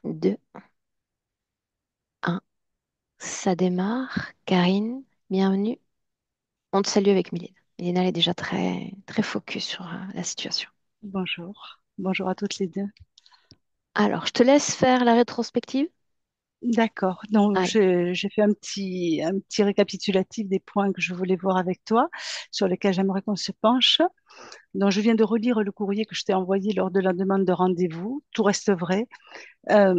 2, 1. Ça démarre. Karine, bienvenue. On te salue avec Mylène. Mylène, elle est déjà très, très focus sur la situation. Bonjour. Bonjour à toutes les deux. Alors, je te laisse faire la rétrospective. D'accord. Donc, Allez, j'ai fait un petit récapitulatif des points que je voulais voir avec toi, sur lesquels j'aimerais qu'on se penche. Donc, je viens de relire le courrier que je t'ai envoyé lors de la demande de rendez-vous. Tout reste vrai, Euh,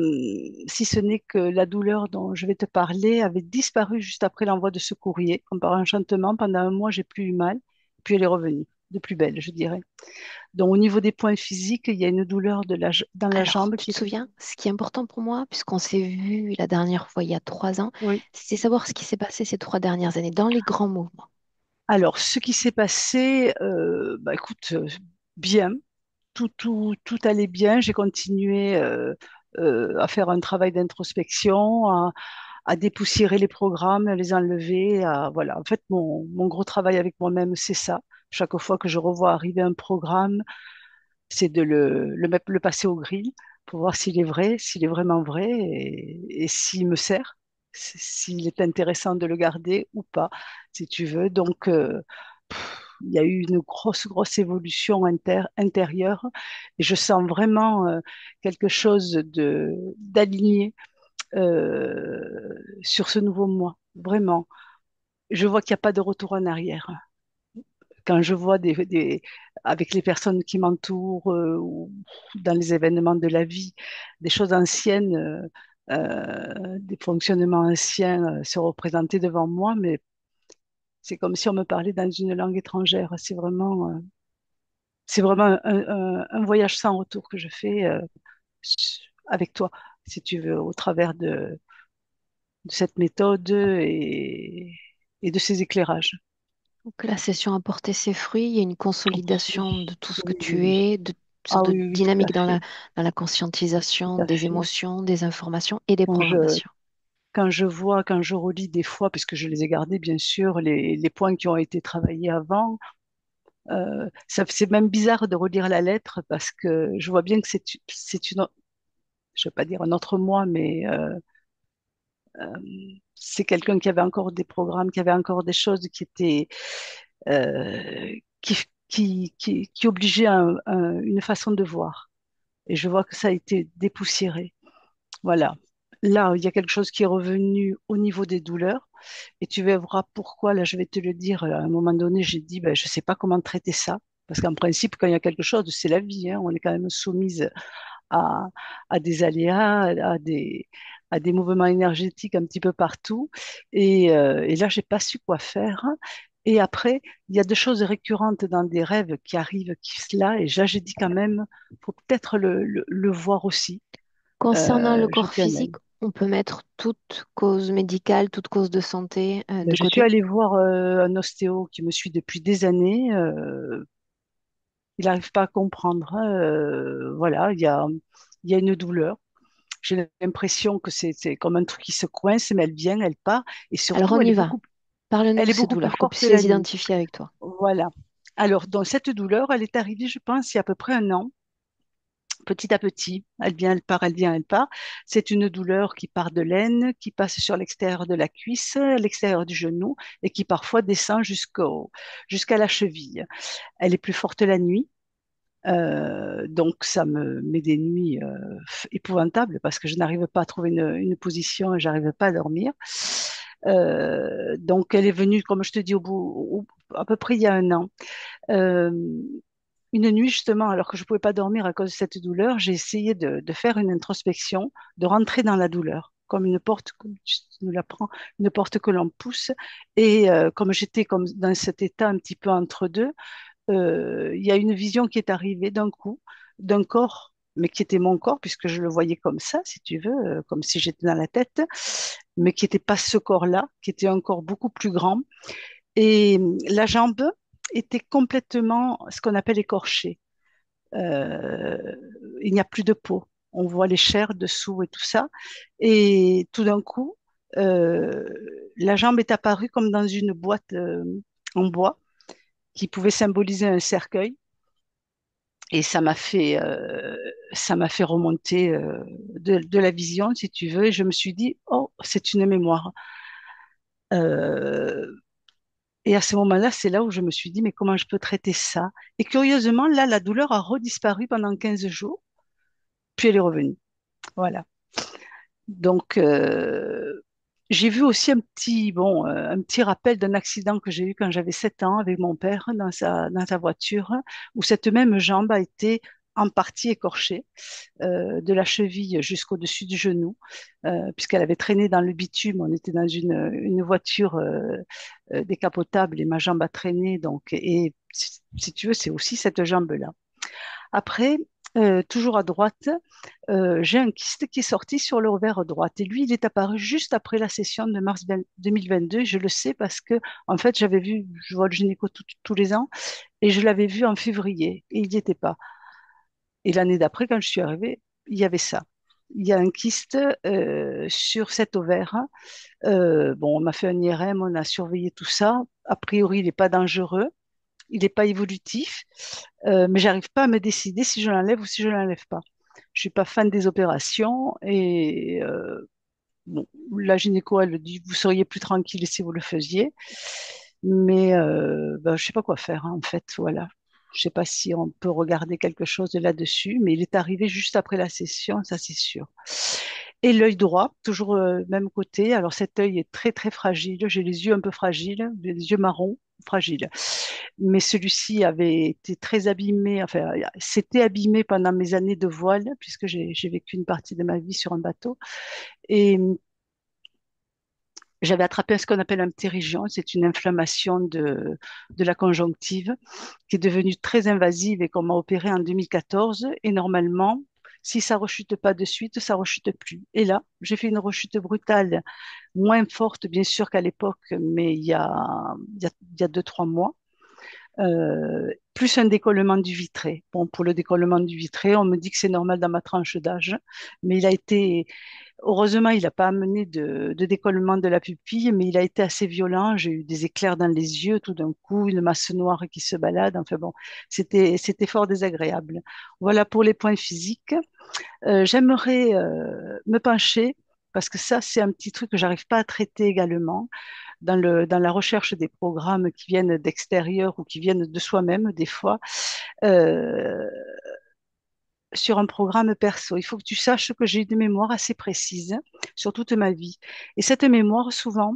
si ce n'est que la douleur dont je vais te parler avait disparu juste après l'envoi de ce courrier. Comme par enchantement, pendant un mois, j'ai plus eu mal, puis elle est revenue, de plus belle, je dirais. Donc, au niveau des points physiques, il y a une douleur dans la alors, jambe tu qui te est... souviens, ce qui est important pour moi, puisqu'on s'est vu la dernière fois il y a 3 ans, Oui. c'est savoir ce qui s'est passé ces 3 dernières années dans les grands mouvements. Alors, ce qui s'est passé, bah, écoute, bien, tout allait bien. J'ai continué à faire un travail d'introspection, à dépoussiérer les programmes, à les enlever. Voilà. En fait, mon gros travail avec moi-même, c'est ça. Chaque fois que je revois arriver un programme, c'est de le passer au grill pour voir s'il est vrai, s'il est vraiment vrai et s'il me sert, s'il est intéressant de le garder ou pas, si tu veux. Donc, il y a eu une grosse évolution intérieure et je sens vraiment quelque chose d'aligné sur ce nouveau moi. Vraiment. Je vois qu'il n'y a pas de retour en arrière. Quand je vois avec les personnes qui m'entourent ou dans les événements de la vie, des choses anciennes, des fonctionnements anciens se représenter devant moi, mais c'est comme si on me parlait dans une langue étrangère. C'est vraiment un voyage sans retour que je fais avec toi, si tu veux, au travers de cette méthode et de ces éclairages. Donc, la session a porté ses fruits, il y a une consolidation Oui, de tout ce que oui, oui, tu oui. es, de Ah sorte de oui, oui, tout à dynamique fait, dans la tout conscientisation à des fait. émotions, des informations et des Quand je, programmations. quand je relis des fois, puisque je les ai gardés, bien sûr, les points qui ont été travaillés avant, c'est même bizarre de relire la lettre parce que je vois bien que c'est une, je vais pas dire un autre moi, mais euh, c'est quelqu'un qui avait encore des programmes, qui avait encore des choses qui étaient, qui, qui obligeaient une façon de voir. Et je vois que ça a été dépoussiéré. Voilà. Là, il y a quelque chose qui est revenu au niveau des douleurs. Et tu verras pourquoi. Là, je vais te le dire. À un moment donné, j'ai dit, ben, je ne sais pas comment traiter ça. Parce qu'en principe, quand il y a quelque chose, c'est la vie, hein. On est quand même soumise à, à des aléas, à des mouvements énergétiques un petit peu partout. Et là, j'ai pas su quoi faire. Et après, il y a des choses récurrentes dans des rêves qui arrivent, là, et là, j'ai dit quand même, faut peut-être le voir aussi, Concernant le corps jeter un œil. physique, on peut mettre toute cause médicale, toute cause de santé Ben, de je suis côté. allée voir un ostéo qui me suit depuis des années. Il n'arrive pas à comprendre, hein. Voilà, il y a une douleur. J'ai l'impression que c'est comme un truc qui se coince, mais elle vient, elle part, et Alors surtout, on y va. Parle-nous elle de est ces beaucoup plus douleurs, qu'on forte puisse la les nuit. identifier avec toi. Voilà. Alors, dans cette douleur, elle est arrivée, je pense, il y a à peu près un an, petit à petit. Elle vient, elle part, elle vient, elle part. C'est une douleur qui part de l'aine, qui passe sur l'extérieur de la cuisse, l'extérieur du genou, et qui parfois descend jusqu'à la cheville. Elle est plus forte la nuit. Donc ça me met des nuits épouvantables parce que je n'arrive pas à trouver une position et j'arrive pas à dormir. Donc elle est venue, comme je te dis, à peu près il y a un an. Euh, une nuit justement, alors que je pouvais pas dormir à cause de cette douleur, j'ai essayé de faire une introspection, de rentrer dans la douleur, comme une porte, comme tu nous l'apprends, une porte que l'on pousse. Et comme j'étais comme dans cet état un petit peu entre deux, il y a une vision qui est arrivée d'un coup, d'un corps, mais qui était mon corps, puisque je le voyais comme ça, si tu veux, comme si j'étais dans la tête, mais qui n'était pas ce corps-là, qui était un corps beaucoup plus grand. Et la jambe était complètement ce qu'on appelle écorchée. Euh, il n'y a plus de peau. On voit les chairs dessous et tout ça. Et tout d'un coup, euh, la jambe est apparue comme dans une boîte en bois qui pouvait symboliser un cercueil. Et ça m'a fait remonter de la vision, si tu veux. Et je me suis dit, oh, c'est une mémoire. Euh, et à ce moment-là, c'est là où je me suis dit, mais comment je peux traiter ça? Et curieusement, là, la douleur a redisparu pendant 15 jours, puis elle est revenue. Voilà. Donc, j'ai vu aussi un petit rappel d'un accident que j'ai eu quand j'avais 7 ans avec mon père dans sa voiture, où cette même jambe a été en partie écorchée, de la cheville jusqu'au-dessus du genou, puisqu'elle avait traîné dans le bitume. On était dans une voiture décapotable et ma jambe a traîné. Donc, et si tu veux, c'est aussi cette jambe-là. Après, toujours à droite, j'ai un kyste qui est sorti sur le revers droite. Et lui, il est apparu juste après la session de mars 2022. Je le sais parce que, en fait, je vois le gynéco tous les ans, et je l'avais vu en février, et il n'y était pas. Et l'année d'après, quand je suis arrivée, il y avait ça. Il y a un kyste sur cet ovaire. Bon, on m'a fait un IRM, on a surveillé tout ça. A priori, il n'est pas dangereux, il n'est pas évolutif, mais j'arrive pas à me décider si je l'enlève ou si je l'enlève pas. Je suis pas fan des opérations et bon, la gynéco, elle dit, vous seriez plus tranquille si vous le faisiez, mais ben, je sais pas quoi faire hein, en fait, voilà. Je sais pas si on peut regarder quelque chose de là-dessus, mais il est arrivé juste après la session, ça c'est sûr. Et l'œil droit, toujours même côté. Alors cet œil est très très fragile. J'ai les yeux un peu fragiles, les yeux marrons fragiles. Mais celui-ci avait été très abîmé, enfin, s'était abîmé pendant mes années de voile, puisque j'ai vécu une partie de ma vie sur un bateau. Et j'avais attrapé ce qu'on appelle un ptérygion, c'est une inflammation de la conjonctive qui est devenue très invasive et qu'on m'a opéré en 2014. Et normalement, si ça rechute pas de suite, ça rechute plus. Et là, j'ai fait une rechute brutale, moins forte bien sûr qu'à l'époque, mais il y a 2, 3 mois. Plus un décollement du vitré. Bon, pour le décollement du vitré, on me dit que c'est normal dans ma tranche d'âge, mais heureusement, il n'a pas amené de décollement de la pupille, mais il a été assez violent. J'ai eu des éclairs dans les yeux tout d'un coup, une masse noire qui se balade. Enfin bon, c'était fort désagréable. Voilà pour les points physiques. J'aimerais me pencher, parce que ça, c'est un petit truc que j'arrive pas à traiter également, dans la recherche des programmes qui viennent d'extérieur ou qui viennent de soi-même, des fois. Euh, sur un programme perso. Il faut que tu saches que j'ai une mémoire assez précise sur toute ma vie. Et cette mémoire, souvent,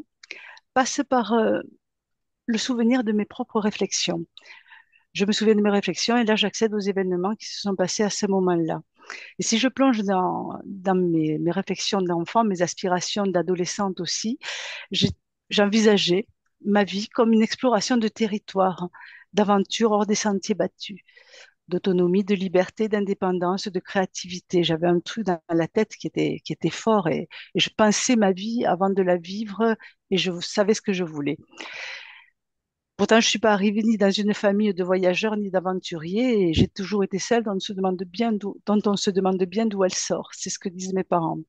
passe par le souvenir de mes propres réflexions. Je me souviens de mes réflexions et là, j'accède aux événements qui se sont passés à ce moment-là. Et si je plonge dans mes réflexions d'enfant, mes aspirations d'adolescente aussi, j'ai- j'envisageais ma vie comme une exploration de territoire, d'aventure hors des sentiers battus, d'autonomie, de liberté, d'indépendance, de créativité. J'avais un truc dans la tête qui était fort et je pensais ma vie avant de la vivre et je savais ce que je voulais. Pourtant, je ne suis pas arrivée ni dans une famille de voyageurs ni d'aventuriers et j'ai toujours été celle dont on se demande bien d'où elle sort. C'est ce que disent mes parents.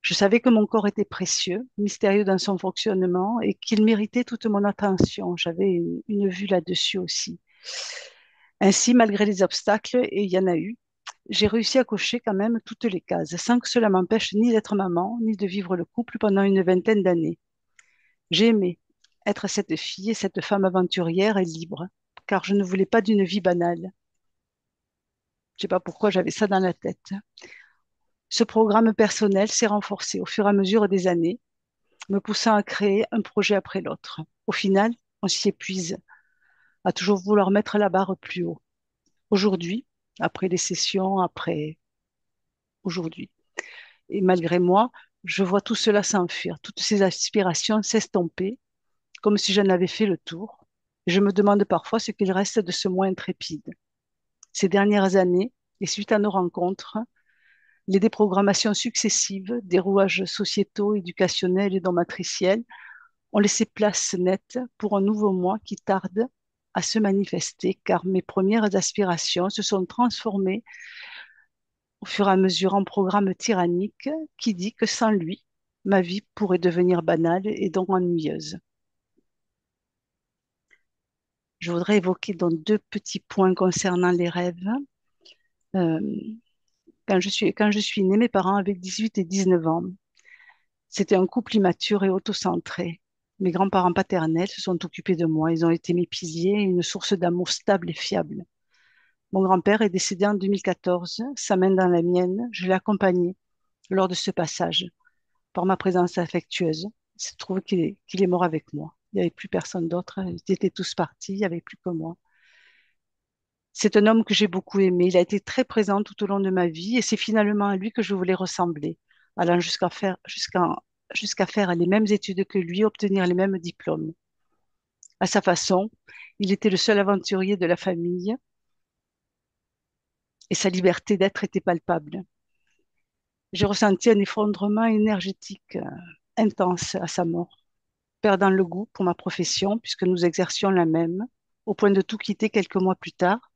Je savais que mon corps était précieux, mystérieux dans son fonctionnement et qu'il méritait toute mon attention. J'avais une vue là-dessus aussi. Ainsi, malgré les obstacles, et il y en a eu, j'ai réussi à cocher quand même toutes les cases, sans que cela m'empêche ni d'être maman, ni de vivre le couple pendant une vingtaine d'années. J'ai aimé être cette fille et cette femme aventurière et libre, car je ne voulais pas d'une vie banale. Je sais pas pourquoi j'avais ça dans la tête. Ce programme personnel s'est renforcé au fur et à mesure des années, me poussant à créer un projet après l'autre. Au final, on s'y épuise, à toujours vouloir mettre la barre plus haut. Aujourd'hui, après les sessions, après aujourd'hui. Et malgré moi, je vois tout cela s'enfuir, toutes ces aspirations s'estomper, comme si j'en avais fait le tour. Je me demande parfois ce qu'il reste de ce moi intrépide. Ces dernières années, et suite à nos rencontres, les déprogrammations successives des rouages sociétaux, éducationnels et dont matriciels ont laissé place nette pour un nouveau moi qui tarde à se manifester, car mes premières aspirations se sont transformées au fur et à mesure en programme tyrannique qui dit que sans lui, ma vie pourrait devenir banale et donc ennuyeuse. Je voudrais évoquer donc deux petits points concernant les rêves. Euh, quand je suis née, mes parents avaient 18 et 19 ans. C'était un couple immature et autocentré. Mes grands-parents paternels se sont occupés de moi. Ils ont été mes piliers et une source d'amour stable et fiable. Mon grand-père est décédé en 2014, sa main dans la mienne. Je l'ai accompagné lors de ce passage par ma présence affectueuse. Il se trouve qu'il est mort avec moi. Il n'y avait plus personne d'autre. Ils étaient tous partis. Il n'y avait plus que moi. C'est un homme que j'ai beaucoup aimé. Il a été très présent tout au long de ma vie et c'est finalement à lui que je voulais ressembler, allant jusqu'à faire les mêmes études que lui, obtenir les mêmes diplômes. À sa façon, il était le seul aventurier de la famille et sa liberté d'être était palpable. J'ai ressenti un effondrement énergétique intense à sa mort, perdant le goût pour ma profession puisque nous exercions la même, au point de tout quitter quelques mois plus tard,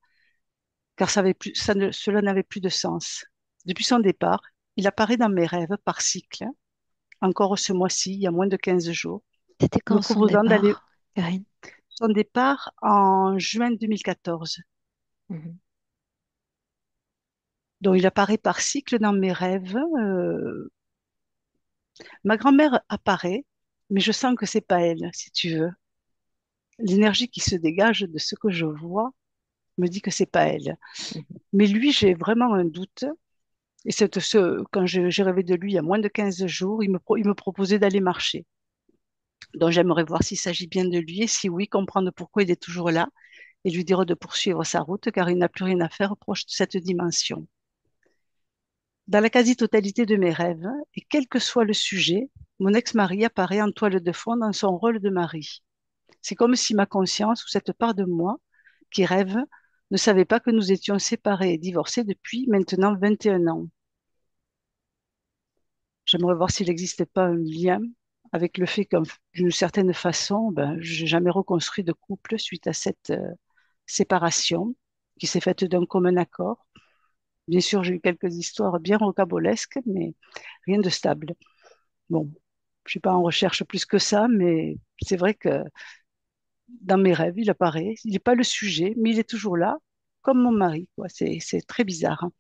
car cela n'avait plus de sens. Depuis son départ, il apparaît dans mes rêves par cycle, encore ce mois-ci, il y a moins de 15 jours, C'était me quand son proposant d'aller départ, Karine? son départ en juin 2014. Mhm. Donc il apparaît par cycle dans mes rêves. Ma grand-mère apparaît, mais je sens que c'est pas elle, si tu veux. L'énergie qui se dégage de ce que je vois me dit que c'est pas elle. Mhm. Mais lui, j'ai vraiment un doute. Et quand j'ai rêvé de lui il y a moins de 15 jours, il me proposait d'aller marcher. Donc j'aimerais voir s'il s'agit bien de lui et si oui, comprendre pourquoi il est toujours là et lui dire de poursuivre sa route car il n'a plus rien à faire proche de cette dimension. Dans la quasi-totalité de mes rêves, et quel que soit le sujet, mon ex-mari apparaît en toile de fond dans son rôle de mari. C'est comme si ma conscience ou cette part de moi qui rêve ne savait pas que nous étions séparés et divorcés depuis maintenant 21 ans. J'aimerais voir s'il n'existait pas un lien avec le fait que d'une certaine façon, ben, je n'ai jamais reconstruit de couple suite à cette séparation qui s'est faite d'un commun accord. Bien sûr, j'ai eu quelques histoires bien rocambolesques, mais rien de stable. Bon, je suis pas en recherche plus que ça, mais c'est vrai que dans mes rêves, il apparaît. Il n'est pas le sujet, mais il est toujours là, comme mon mari, quoi. C'est très bizarre, hein.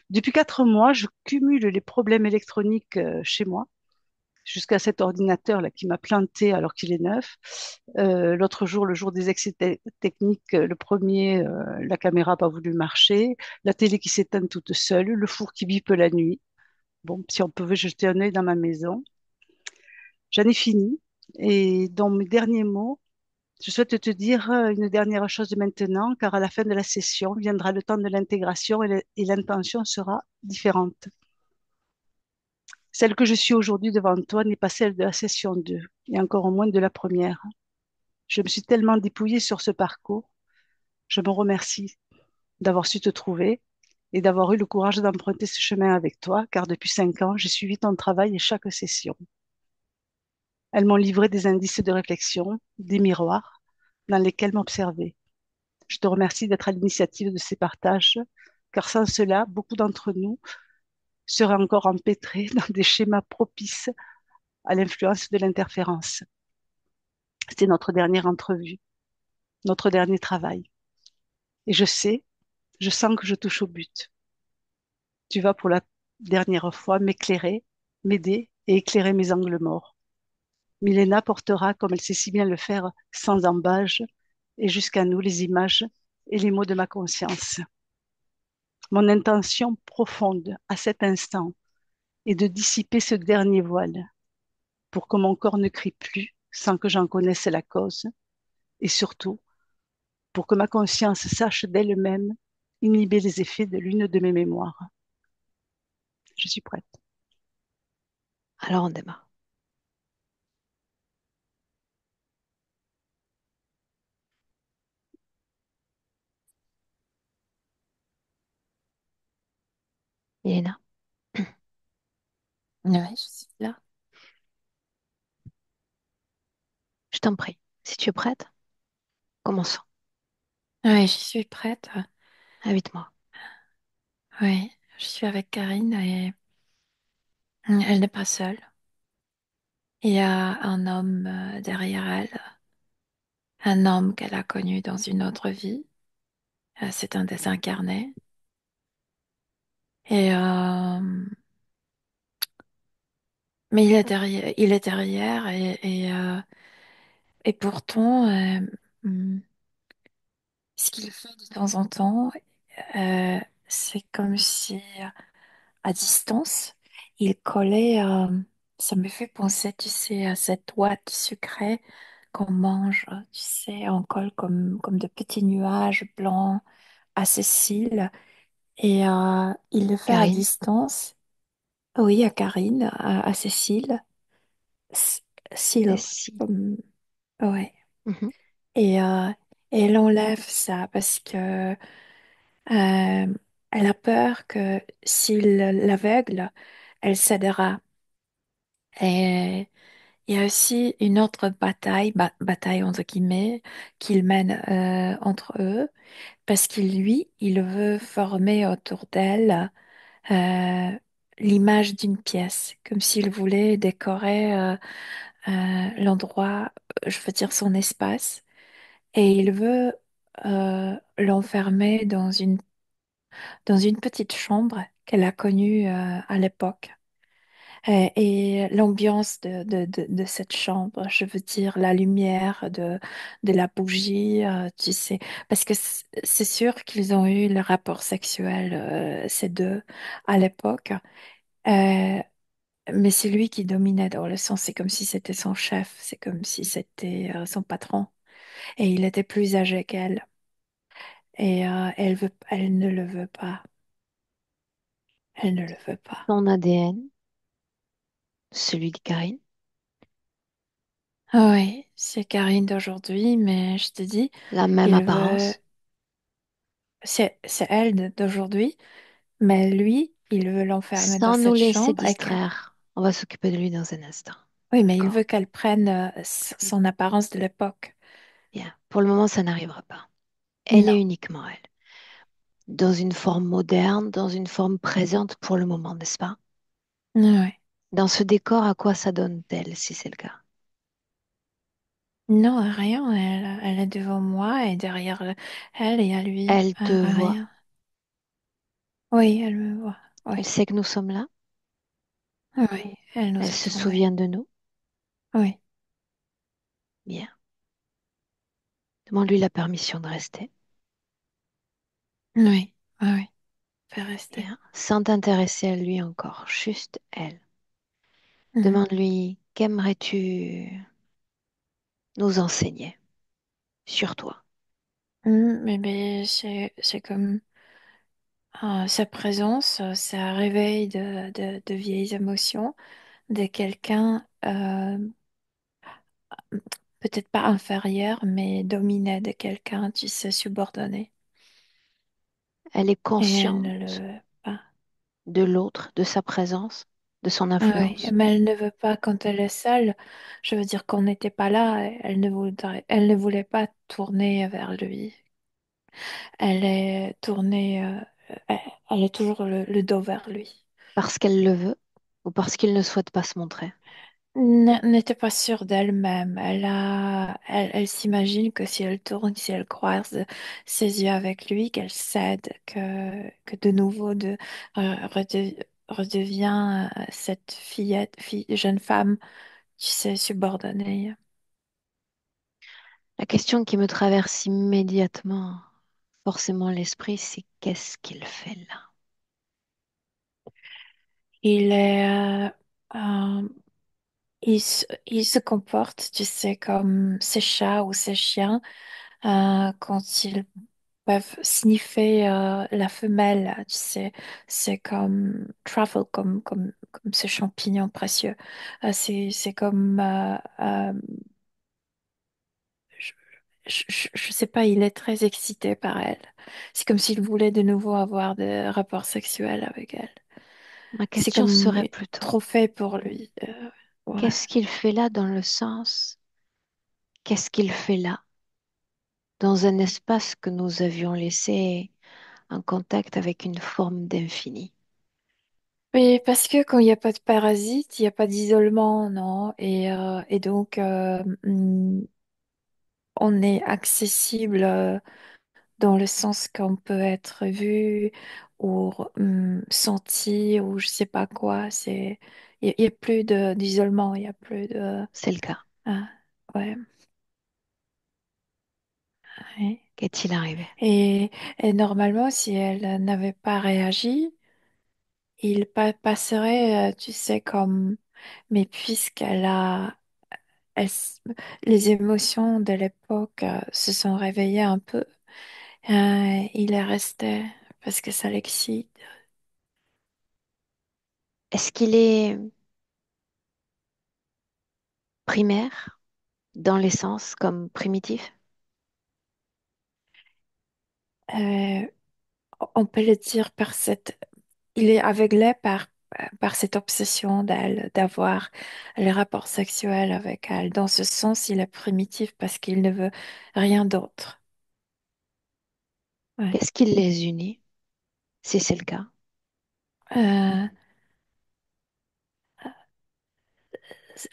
Depuis 4 mois, je cumule les problèmes électroniques chez moi jusqu'à cet ordinateur là qui m'a planté alors qu'il est neuf. L'autre jour, le jour des excès techniques, le premier, la caméra n'a pas voulu marcher, la télé qui s'éteint toute seule, le four qui bipe la nuit. Bon, si on pouvait jeter un œil dans ma maison. J'en ai fini. Et dans mes derniers mots, je souhaite te dire une dernière chose maintenant, car à la fin de la session viendra le temps de l'intégration et l'intention sera différente. Celle que je suis aujourd'hui devant toi n'est pas celle de la session 2, et encore moins de la première. Je me suis tellement dépouillée sur ce parcours. Je me remercie d'avoir su te trouver et d'avoir eu le courage d'emprunter ce chemin avec toi, car depuis 5 ans, j'ai suivi ton travail et chaque session. Elles m'ont livré des indices de réflexion, des miroirs dans lesquels m'observer. Je te remercie d'être à l'initiative de ces partages, car sans cela, beaucoup d'entre nous seraient encore empêtrés dans des schémas propices à l'influence de l'interférence. C'est notre dernière entrevue, notre dernier travail. Et je sens que je touche au but. Tu vas pour la dernière fois m'éclairer, m'aider et éclairer mes angles morts. Milena portera, comme elle sait si bien le faire, sans embâge, et jusqu'à nous les images et les mots de ma conscience. Mon intention profonde à cet instant est de dissiper ce dernier voile pour que mon corps ne crie plus sans que j'en connaisse la cause, et surtout pour que ma conscience sache d'elle-même inhiber les effets de l'une de mes mémoires. Je suis prête. Alors on démarre. Elena, Ouais, je suis là. je t'en prie, si tu es prête, commençons. Ouais, j'y suis prête. Invite-moi. Oui, je suis avec Karine et elle n'est pas seule. Il y a un homme derrière elle un homme qu'elle a connu dans une autre vie. C'est un désincarné. Et, mais il est derrière et pourtant, ce qu'il fait de temps en temps, euh, c'est comme si à distance, il collait, ça me fait penser, tu sais, à cette ouate sucrée qu'on mange, tu sais, on colle comme de petits nuages blancs à ses cils et il le fait à Karine, distance. Oui, à Karine, à Cécile. S- c'est Cils, si. ouais. Mhm. Et, euh, et elle enlève ça parce que elle a peur que s'il l'aveugle, elle cédera. Et il y a aussi une autre bataille, bataille entre guillemets, qu'il mène entre eux, parce qu'il, lui, il veut former autour d'elle euh, l'image d'une pièce, comme s'il voulait décorer l'endroit, je veux dire son espace, et il veut l'enfermer dans une petite chambre qu'elle a connue à l'époque. Et l'ambiance de cette chambre, je veux dire la lumière de la bougie, tu sais, parce que c'est sûr qu'ils ont eu le rapport sexuel, ces deux, à l'époque. Euh, Mais c'est lui qui dominait dans le sens, c'est comme si c'était son chef, c'est comme si c'était son patron. Et il était plus âgé qu'elle. Et elle ne le veut pas. Elle ne le veut pas. Son ADN, celui de Karine, Ah oui, c'est Karine d'aujourd'hui, mais je te dis, la même il veut, apparence. c'est elle d'aujourd'hui, mais lui, il veut l'enfermer dans Sans nous cette laisser chambre et que, distraire, on va s'occuper de lui dans un instant. oui, mais il D'accord? veut qu'elle prenne son apparence de l'époque. Bien. Pour le moment, ça n'arrivera pas. Elle Non. est uniquement elle. Dans une forme moderne, dans une forme présente pour le moment, n'est-ce pas? Ouais. Dans ce décor, à quoi ça donne-t-elle, si c'est le cas? Non, rien. Elle est devant moi et derrière elle et à lui, Elle te voit. rien. Oui, elle me voit. Elle Oui, sait que nous sommes là. oui, elle nous Elle a se trouvés. souvient de nous. Oui, Bien. Demande-lui la permission de rester. oui, oui, oui. Fais rester. Bien. Sans t'intéresser à lui encore. Juste elle. Mhm. Demande-lui, qu'aimerais-tu nous enseigner sur toi? Mais c'est comme sa présence, ça réveille de vieilles émotions de quelqu'un, peut-être pas inférieur, mais dominé de quelqu'un, tu sais, subordonné. Elle est Et elle ne consciente le veut pas. de l'autre, de sa présence, de son Ah oui, influence, mais elle ne veut pas quand elle est seule. Je veux dire qu'on n'était pas là, elle ne voulait pas tourner vers lui. Elle est tournée, elle elle est toujours le dos vers lui. parce qu'elle le veut ou parce qu'il ne souhaite pas se montrer. N'était pas sûre d'elle-même. Elle s'imagine que si elle tourne, si elle croise ses yeux avec lui, qu'elle cède, que de nouveau redevient cette jeune femme, tu sais, subordonnée. La question qui me traverse immédiatement, forcément l'esprit, c'est qu'est-ce qu'il fait là? Il est, euh, il se comporte, tu sais, comme ces chats ou ces chiens quand ils peuvent sniffer la femelle, tu sais, c'est comme truffle, comme ce champignon précieux. C'est comme, je, je sais pas, il est très excité par elle. C'est comme s'il voulait de nouveau avoir des rapports sexuels avec elle. Ma C'est question comme serait un plutôt, trophée pour lui. Ouais. qu'est-ce qu'il fait là dans le sens, qu'est-ce qu'il fait là dans un espace que nous avions laissé en contact avec une forme d'infini? Oui, parce que quand il n'y a pas de parasites, il n'y a pas d'isolement, non? Et donc, on est accessible dans le sens qu'on peut être vu ou senti ou je sais pas quoi. Il y a plus d'isolement, il y a plus de, C'est le cas. ah, ouais, ouais. Qu'est-il arrivé? Et, et normalement, si elle n'avait pas réagi, il passerait, tu sais, comme, mais puisqu'elle a, elle s- les émotions de l'époque se sont réveillées un peu, il est resté parce que ça l'excite. Est-ce qu'il est primaire dans l'essence comme primitif? Euh, on peut le dire par cette, il est aveuglé par cette obsession d'elle, d'avoir les rapports sexuels avec elle. Dans ce sens, il est primitif parce qu'il ne veut rien d'autre. Ouais. Qu'est-ce qui les unit, si c'est le cas? Euh,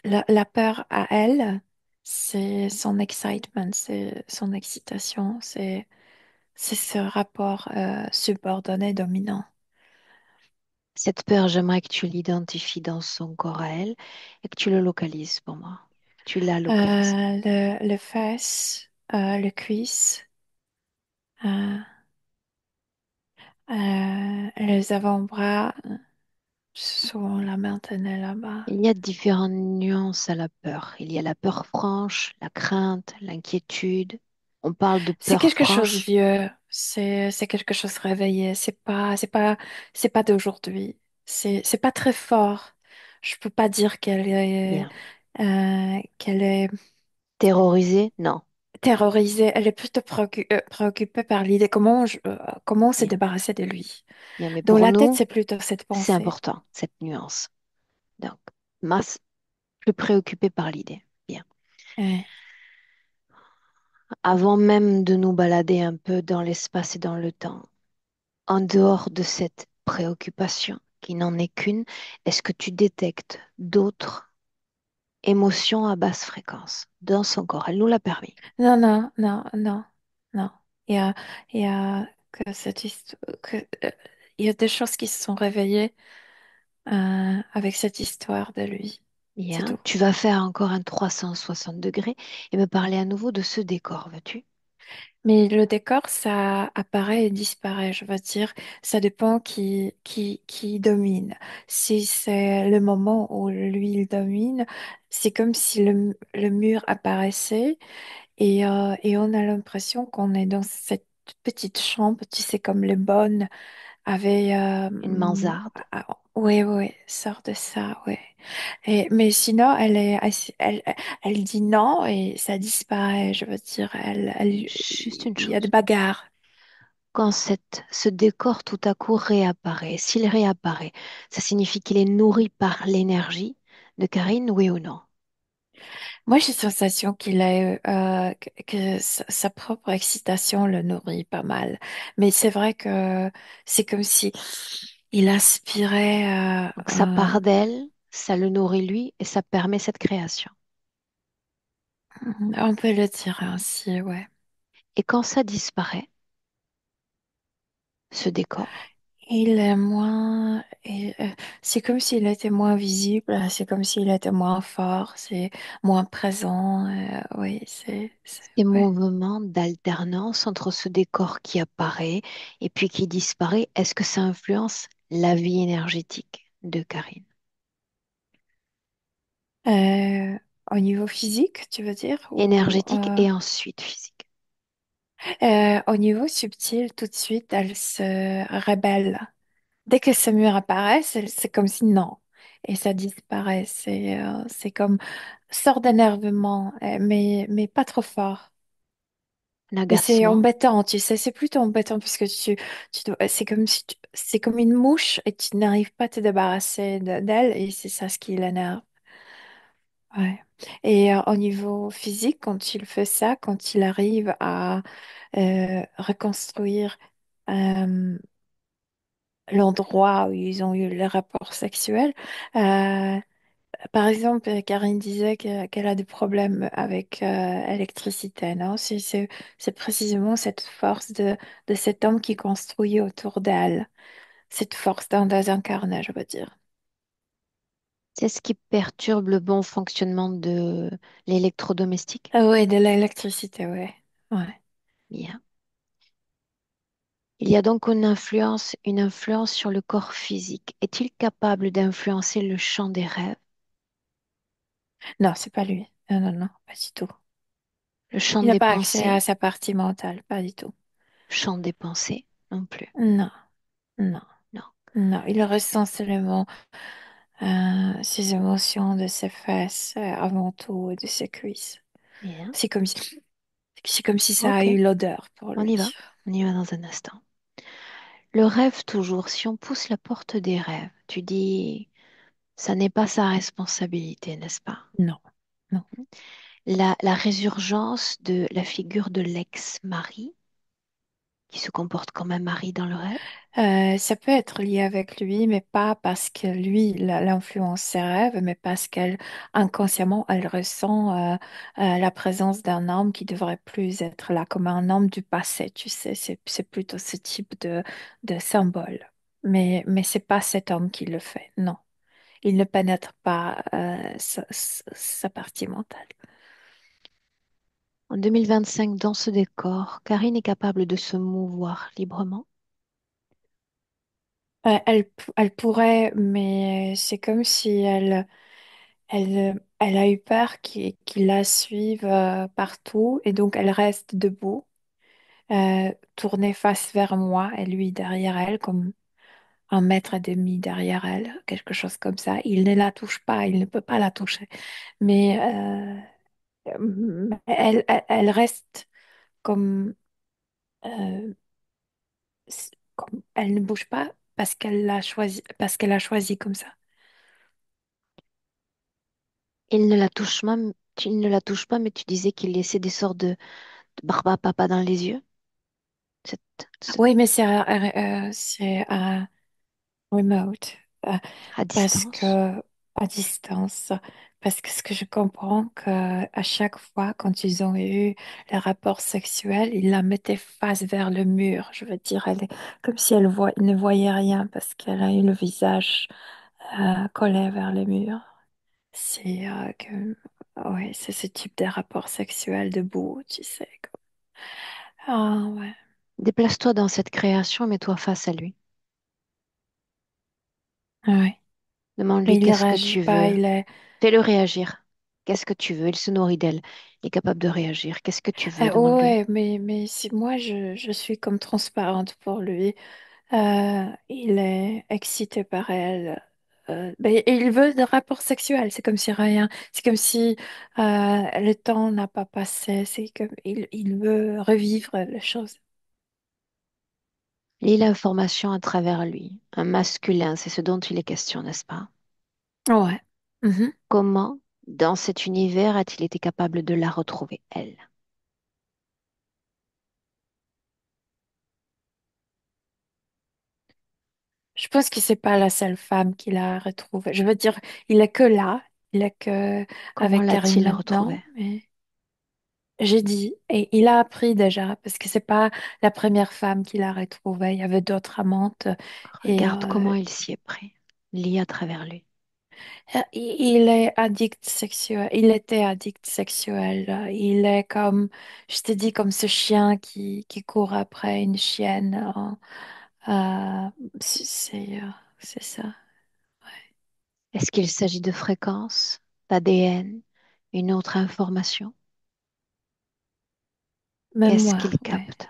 la peur à elle, c'est son excitement, c'est son excitation, c'est ce rapport subordonné dominant. Cette peur, j'aimerais que tu l'identifies dans son corps à elle et que tu le localises pour moi. Tu la localises. Le fesse, le cuisse, euh, les avant-bras, souvent la main tenait là-bas. Il y a différentes nuances à la peur. Il y a la peur franche, la crainte, l'inquiétude. On parle de C'est peur quelque chose franche. vieux, c'est quelque chose réveillé, c'est pas d'aujourd'hui. C'est pas très fort. Je peux pas dire Bien. qu'elle est Terrorisée? Non. terrorisée, elle est plutôt préoccupée par l'idée comment se Bien. débarrasser de lui. Bien. Mais Dans pour la tête, nous, c'est plutôt cette c'est pensée. important, cette nuance. Donc, masse plus préoccupée par l'idée. Bien. Ouais. Avant même de nous balader un peu dans l'espace et dans le temps, en dehors de cette préoccupation qui n'en est qu'une, est-ce que tu détectes d'autres émotions à basse fréquence dans son corps? Elle nous l'a permis. Non, non, non, non, non. Il y a, il y a que il y a des choses qui se sont réveillées avec cette histoire de lui. C'est Bien. tout. Tu vas faire encore un 360 degrés et me parler à nouveau de ce décor, veux-tu? Mais le décor, ça apparaît et disparaît. Je veux dire, ça dépend qui domine. Si c'est le moment où lui, il domine, c'est comme si le mur apparaissait et on a l'impression qu'on est dans cette petite chambre, tu sais, comme les bonnes avaient... Une mansarde. oui, oui, sort de ça, oui. Mais sinon, elle dit non et ça disparaît. Je veux dire, Juste une il y a des chose. bagarres. Quand ce décor tout à coup réapparaît, s'il réapparaît, ça signifie qu'il est nourri par l'énergie de Karine, oui ou non? Moi, j'ai la sensation que sa propre excitation le nourrit pas mal. Mais c'est vrai que c'est comme si il aspirait Donc ça part d'elle, ça le nourrit lui et ça permet cette création. on peut le dire ainsi, ouais. Et quand ça disparaît, ce décor, Il est moins, c'est comme s'il était moins visible, c'est comme s'il était moins fort, c'est moins présent. Oui, ces ouais. mouvements d'alternance entre ce décor qui apparaît et puis qui disparaît, est-ce que ça influence la vie énergétique de Karine? Euh, Au niveau physique, tu veux dire, Énergétique et ensuite physique. au niveau subtil, tout de suite, elle se rebelle. Dès que ce mur apparaît, c'est comme si non, et ça disparaît. C'est comme sort d'énervement, mais pas trop fort. Un Mais c'est agacement, embêtant, tu sais, c'est plutôt embêtant parce que c'est comme si c'est comme une mouche et tu n'arrives pas à te débarrasser d'elle et c'est ça ce qui l'énerve. Ouais. Et au niveau physique, quand il fait ça, quand il arrive à reconstruire euh, l'endroit où ils ont eu le rapport sexuel, euh, Par exemple, Karine disait qu'elle a des problèmes avec l'électricité, non? C'est précisément cette force de cet homme qui construit autour d'elle, cette force d'un désincarné, je veux dire. C'est ce qui perturbe le bon fonctionnement de l'électrodomestique. Ah ouais, de l'électricité, ouais. Ouais. Bien. Il y a donc une influence sur le corps physique. Est-il capable d'influencer le champ des rêves, Non, c'est pas lui. Non, non, non, pas du tout. le champ Il n'a des pas accès à pensées, sa partie mentale, pas du tout. le champ des pensées non plus? Non, non, Non. non. Il ressent seulement ses émotions de ses fesses avant tout et de ses cuisses. Bien. C'est comme si, c'est comme si ça a Ok, eu l'odeur pour on y lui. va. On y va dans un instant. Le rêve toujours, si on pousse la porte des rêves, tu dis, ça n'est pas sa responsabilité, n'est-ce pas? Non, non. La résurgence de la figure de l'ex-mari, qui se comporte comme un mari dans le rêve, Ça peut être lié avec lui, mais pas parce que lui l'influence ses rêves, mais parce qu'elle, inconsciemment, elle ressent la présence d'un homme qui devrait plus être là, comme un homme du passé, tu sais. C'est plutôt ce type de symbole. Mais c'est pas cet homme qui le fait, non. Il ne pénètre pas sa partie mentale. en 2025, dans ce décor, Karine est capable de se mouvoir librement. Elle pourrait, mais c'est comme si elle a eu peur qu'il la suive partout et donc elle reste debout, tournée face vers moi et lui derrière elle, comme 1 mètre et demi derrière elle, quelque chose comme ça. Il ne la touche pas, il ne peut pas la toucher, mais elle reste comme, euh, comme elle ne bouge pas parce qu'elle a choisi comme ça. Il ne la touche pas, mais tu disais qu'il laissait des sortes de barbe à papa dans les yeux. C'est Oui, mais c'est remote, euh, à parce distance. que à distance, parce que ce que je comprends que à chaque fois quand ils ont eu les rapports sexuels, ils la mettaient face vers le mur. Je veux dire, comme si elle ne voyait rien parce qu'elle a eu le visage collé vers le mur. Ouais, c'est ce type de rapport sexuel debout, tu sais. Ah ouais, Déplace-toi dans cette création, mets-toi face à lui. ouais. Mais Demande-lui il ne qu'est-ce que réagit tu pas, veux. il est. Fais-le réagir. Qu'est-ce que tu veux? Il se nourrit d'elle. Il est capable de réagir. Qu'est-ce que tu veux? Demande-lui. Ouais, mais si moi je suis comme transparente pour lui, il est excité par elle. Mais il veut des rapports sexuels, c'est comme si rien, c'est comme si le temps n'a pas passé, c'est comme il veut revivre les choses. Lis l'information à travers lui. Un masculin, c'est ce dont il est question, n'est-ce pas? Ouais. Mhm. Comment, dans cet univers, a-t-il été capable de la retrouver, elle? Je pense que c'est pas la seule femme qu'il a retrouvée. Je veux dire, il est que là, il est que Comment avec Karine l'a-t-il maintenant, retrouvée? mais. J'ai dit, et il a appris déjà, parce que c'est pas la première femme qu'il a retrouvée. Il y avait d'autres amantes, et Regarde comment il s'y est pris. Lis à travers lui. il est addict sexuel. Il était addict sexuel. Il est comme, je te dis, comme ce chien qui court après une chienne. C'est ça. Est-ce qu'il s'agit de fréquences, d'ADN, une autre information? Qu'est-ce qu'il Mémoire, ouais, capte?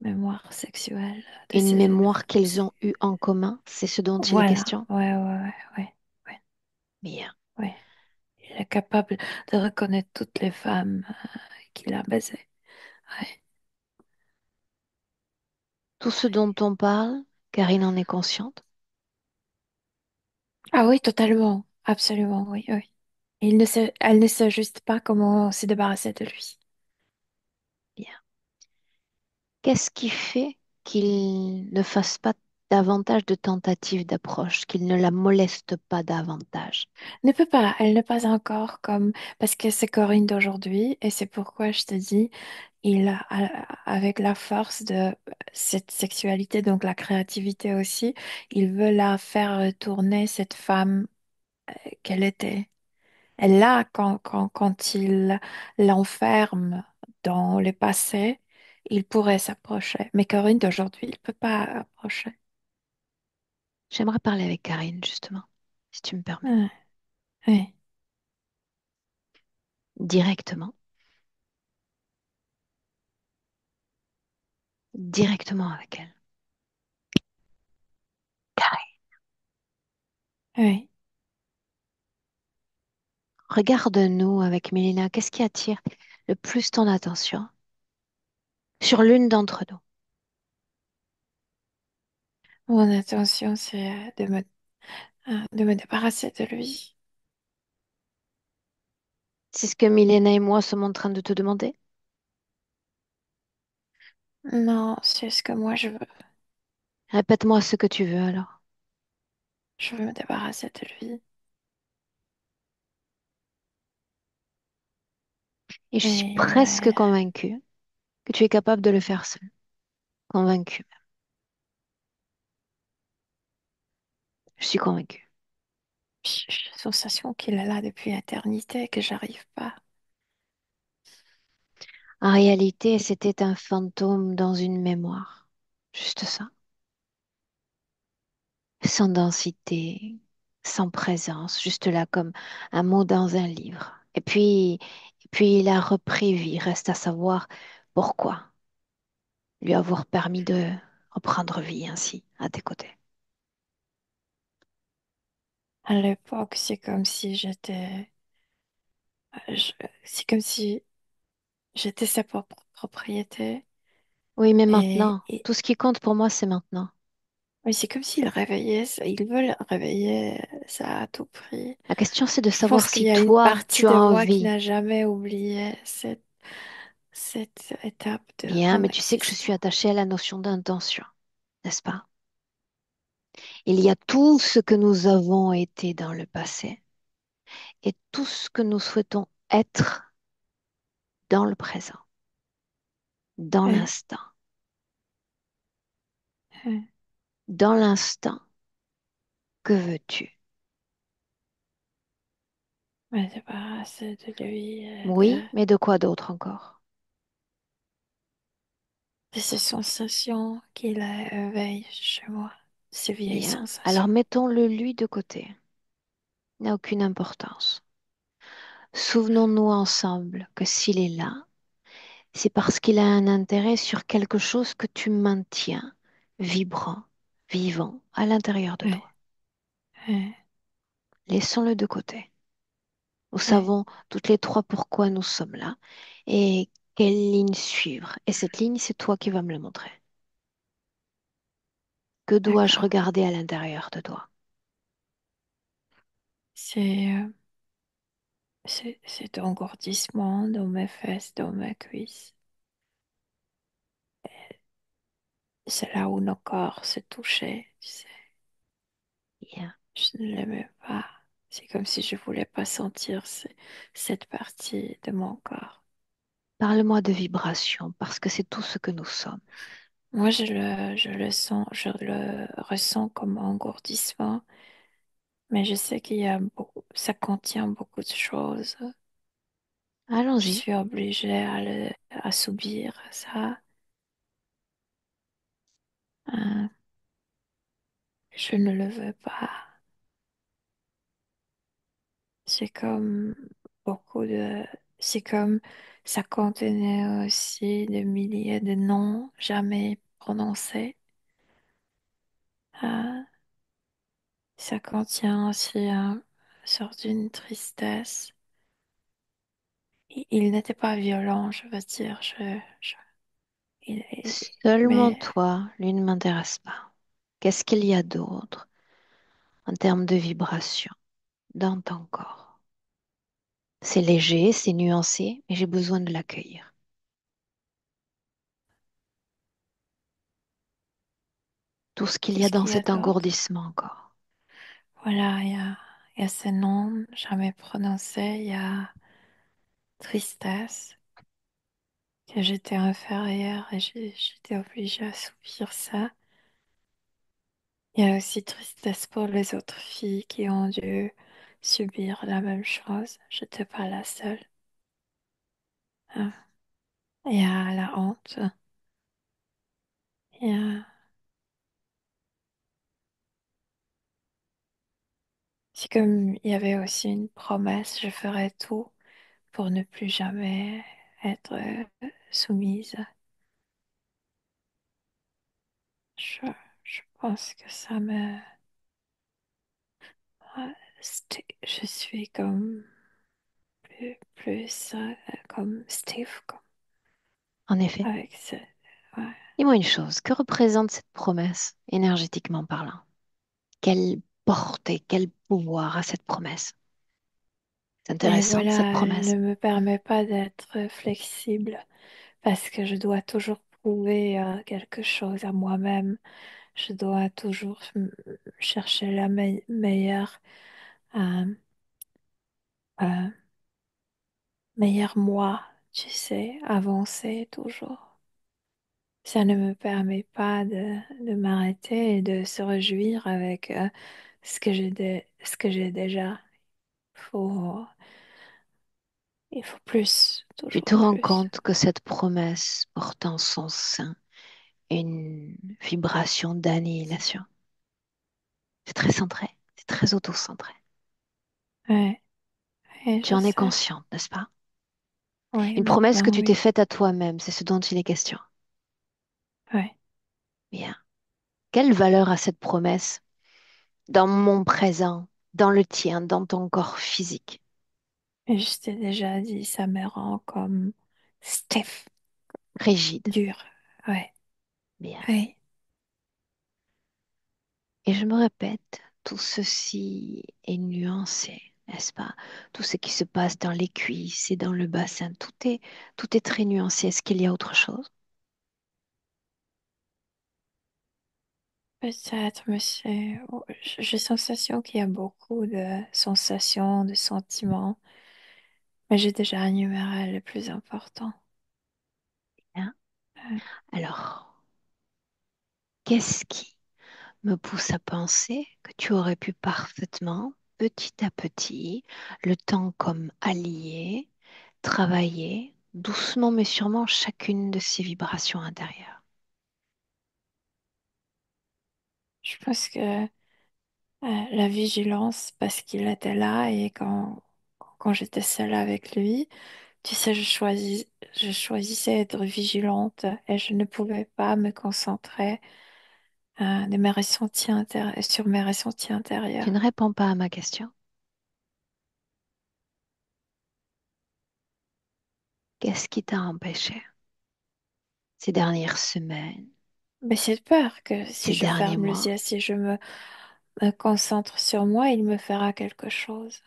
mémoire sexuelle de Une ses mémoire élèves. qu'ils ont eue en commun, c'est ce dont il est Voilà, question? ouais, ouais, Bien. ouais. Il est capable de reconnaître toutes les femmes qu'il a baisées. Ouais. Tout ce dont on parle, Karine en est consciente? Ah oui, totalement. Absolument, oui, oui. Elle ne sait juste pas comment se débarrasser de lui. Bien. Qu'est-ce qui fait qu'il ne fasse pas davantage de tentatives d'approche, qu'il ne la moleste pas davantage. Ne peut pas, elle n'est pas encore comme, parce que c'est Corinne d'aujourd'hui, et c'est pourquoi je te dis, avec la force de cette sexualité, donc la créativité aussi, il veut la faire retourner cette femme qu'elle était. Et là, quand il l'enferme dans le passé, il pourrait s'approcher. Mais Corinne d'aujourd'hui, il ne peut pas approcher. J'aimerais parler avec Karine, justement, si tu me permets, Ouais, ouais, directement, directement avec elle. Karine, ouais. regarde-nous avec Mélina, qu'est-ce qui attire le plus ton attention sur l'une d'entre nous? Mon intention, c'est de me débarrasser de lui. C'est ce que Milena et moi sommes en train de te demander. Non, c'est ce que moi je veux. Répète-moi ce que tu veux alors. Je veux me débarrasser de lui. Et je suis Et presque convaincue que tu es capable de le faire seul. Convaincue. Je suis convaincue. j'ai la sensation qu'il est là depuis l'éternité et que j'arrive pas. En réalité, c'était un fantôme dans une mémoire. Juste ça. Sans densité, sans présence, juste là comme un mot dans un livre. Et puis il a repris vie. Reste à savoir pourquoi lui avoir permis de reprendre vie ainsi à tes côtés. À l'époque, c'est comme si je- c'est comme si j'étais sa propre propriété. Oui, mais Et, maintenant, et tout ce qui compte pour moi, c'est maintenant. oui, c'est comme s'il réveillait, ils veulent réveiller ça à tout prix. La question, c'est de Je savoir pense qu'il si y a une toi, partie tu as de moi qui envie. n'a jamais oublié cette étape de Bien, mais mon tu sais que je suis existence. attachée à la notion d'intention, n'est-ce pas? Il y a tout ce que nous avons été dans le passé et tout ce que nous souhaitons être dans le présent, dans Ouais, l'instant. ouais. Dans l'instant, que veux-tu? Me débarrasser de lui, Oui, mais de quoi d'autre encore? de ces sensations qu'il éveille chez moi, ces vieilles Bien. Alors sensations. mettons le lui de côté. N'a aucune importance. Souvenons-nous ensemble que s'il est là, c'est parce qu'il a un intérêt sur quelque chose que tu maintiens vibrant, vivant à l'intérieur de Ouais, toi. ouais, Laissons-le de côté. Nous ouais, savons toutes les trois pourquoi nous sommes là et quelle ligne suivre. Et cette ligne, c'est toi qui vas me la montrer. Que dois-je d'accord. regarder à l'intérieur de toi? C'est cet engourdissement dans mes fesses, dans mes cuisses. C'est là où nos corps se touchaient, tu sais. Bien. Je ne l'aimais pas. C'est comme si je voulais pas sentir cette partie de mon corps. Parle-moi de vibration parce que c'est tout ce que nous sommes. Moi, je le sens, je le ressens comme engourdissement, mais je sais qu'il y a beaucoup, ça contient beaucoup de choses. Je Allons-y. suis obligée à subir ça. Hein, je ne le veux pas. C'est comme beaucoup de, c'est comme ça contenait aussi des milliers de noms jamais prononcés. Hein, ça contient aussi une sorte d'une tristesse. Il n'était pas violent, je veux dire. Seulement Mais toi, lui ne m'intéresse pas. Qu'est-ce qu'il y a d'autre en termes de vibration dans ton corps? C'est léger, c'est nuancé, mais j'ai besoin de l'accueillir. Tout ce qu'il Tout y a ce dans qu'il y a cet d'autre. engourdissement encore. Voilà, il y a ces noms jamais prononcés, il y a tristesse, que j'étais inférieure et j'étais obligée à subir ça. Il y a aussi tristesse pour les autres filles qui ont dû subir la même chose. Je n'étais pas la seule. Hein. Il y a la honte. Il y a... C'est comme il y avait aussi une promesse, je ferais tout pour ne plus jamais être soumise. Je, je pense que ça me... Je suis comme plus comme Steve, comme En effet, avec ce... Ouais. dis-moi une chose, que représente cette promesse, énergétiquement parlant? Quelle portée, quel pouvoir a cette promesse? C'est Mais intéressant, cette voilà, elle promesse. ne me permet pas d'être flexible parce que je dois toujours prouver quelque chose à moi-même. Je dois toujours chercher la meilleure, euh, euh, meilleure moi, tu sais, avancer toujours. Ça ne me permet pas de m'arrêter et de se réjouir avec ce que j'ai déjà. Faut, il faut plus, Tu toujours te rends plus. compte que cette promesse porte en son sein une vibration d'annihilation. C'est très centré, c'est très auto-centré. Ouais, ouais, Tu je en es sais. consciente, n'est-ce pas? Oui, Une promesse que maintenant, tu t'es oui. faite à toi-même, c'est ce dont il est question. Ouais. Bien. Quelle valeur a cette promesse dans mon présent, dans le tien, dans ton corps physique? Et je t'ai déjà dit, ça me rend comme stiff, Rigide. dur. Ouais, Bien. ouais. Et je me répète, tout ceci est nuancé, n'est-ce pas? Tout ce qui se passe dans les cuisses et dans le bassin, tout est très nuancé. Est-ce qu'il y a autre chose? Peut-être, monsieur. J'ai sensation qu'il y a beaucoup de sensations, de sentiments, mais j'ai déjà énuméré le plus important. Hein. Ouais. Alors, qu'est-ce qui me pousse à penser que tu aurais pu parfaitement, petit à petit, le temps comme allié, travailler doucement mais sûrement chacune de ces vibrations intérieures? Je pense que la vigilance, parce qu'il était là et quand j'étais seule avec lui, tu sais, je choisissais d'être vigilante et je ne pouvais pas me concentrer sur mes ressentis Tu intérieurs. ne réponds pas à ma question. Qu'est-ce qui t'a empêché ces dernières semaines, Mais j'ai peur que si ces je derniers ferme les mois? yeux, si me concentre sur moi, il me fera quelque chose.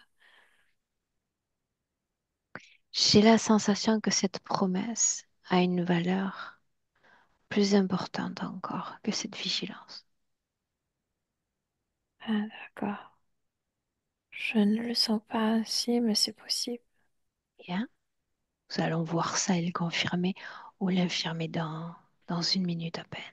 J'ai la sensation que cette promesse a une valeur plus importante encore que cette vigilance. Ah, d'accord. Je ne le sens pas ainsi, mais c'est possible. Bien, nous allons voir ça et le confirmer ou l'infirmer dans une minute à peine.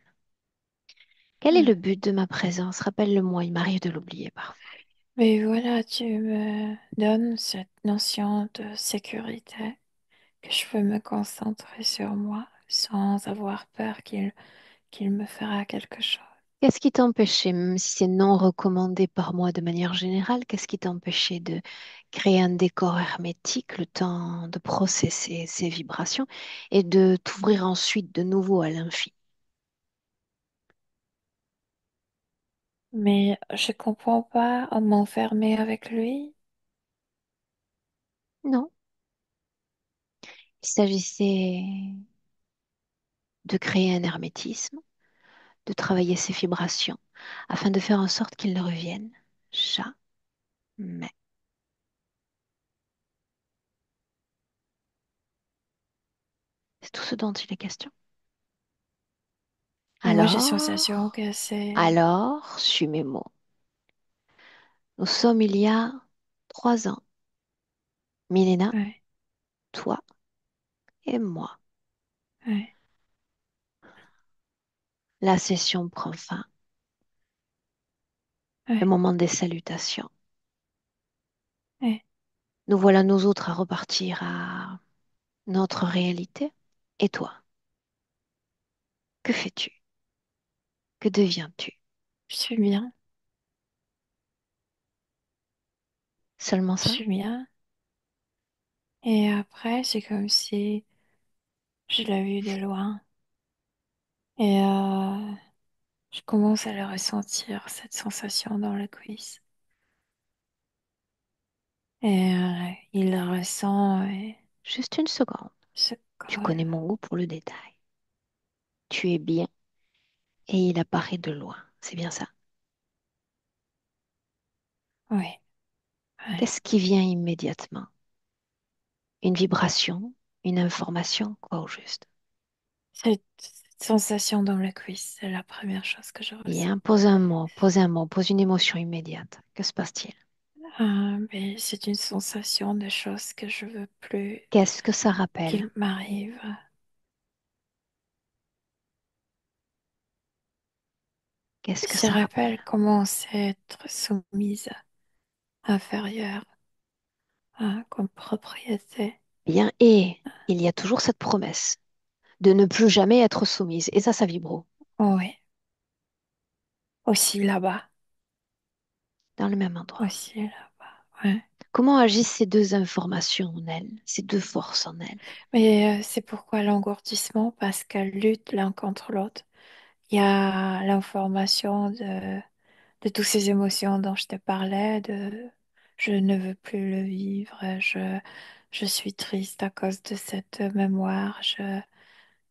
Quel est Hmm. le but de ma présence? Rappelle-le-moi, il m'arrive de l'oublier parfois. Mais voilà, tu me donnes cette notion de sécurité, que je peux me concentrer sur moi sans avoir peur qu'il me fera quelque chose. Qu'est-ce qui t'empêchait, même si c'est non recommandé par moi de manière générale, qu'est-ce qui t'empêchait de créer un décor hermétique, le temps de processer ces vibrations et de t'ouvrir ensuite de nouveau à l'infini? Mais je comprends pas m'enfermer avec lui. Non, il s'agissait de créer un hermétisme, de travailler ces vibrations afin de faire en sorte qu'ils ne reviennent jamais. C'est tout ce dont il est question. Ouais, moi, j'ai sensation que c'est... suis mes mots. Nous sommes il y a 3 ans. Milena, Ouais, toi et moi. ouais, La session prend fin. Le ouais, moment des salutations. ouais. Nous voilà nous autres à repartir à notre réalité. Et toi, que fais-tu? Que deviens-tu? Je suis bien, Seulement je ça? suis bien. Et après, c'est comme si je l'ai vu de loin. Et je commence à le ressentir, cette sensation dans la cuisse. Et il la ressent et Juste une seconde. se Tu colle. connais mon goût pour le détail. Tu es bien et il apparaît de loin. C'est bien ça. Oui, oui. Qu'est-ce qui vient immédiatement? Une vibration, une information, quoi au juste? Cette sensation dans la cuisse, c'est la première chose que je ressens. Bien, pose un mot, pose un mot, pose une émotion immédiate. Que se passe-t-il? Mais c'est une sensation de choses que je veux plus Qu'est-ce que ça rappelle? qu'il m'arrive. Qu'est-ce que Je ça rappelle? rappelle comment c'est être soumise, inférieure, comme propriété. Bien, et il y a toujours cette promesse de ne plus jamais être soumise. Et ça vibre Oui, aussi là-bas, dans le même endroit. aussi là-bas. Ouais. Comment agissent ces deux informations en elle, ces deux forces en elle? Mais c'est pourquoi l'engourdissement, parce qu'elles luttent l'un contre l'autre. Il y a l'information de toutes ces émotions dont je te parlais, de je ne veux plus le vivre, je suis triste à cause de cette mémoire.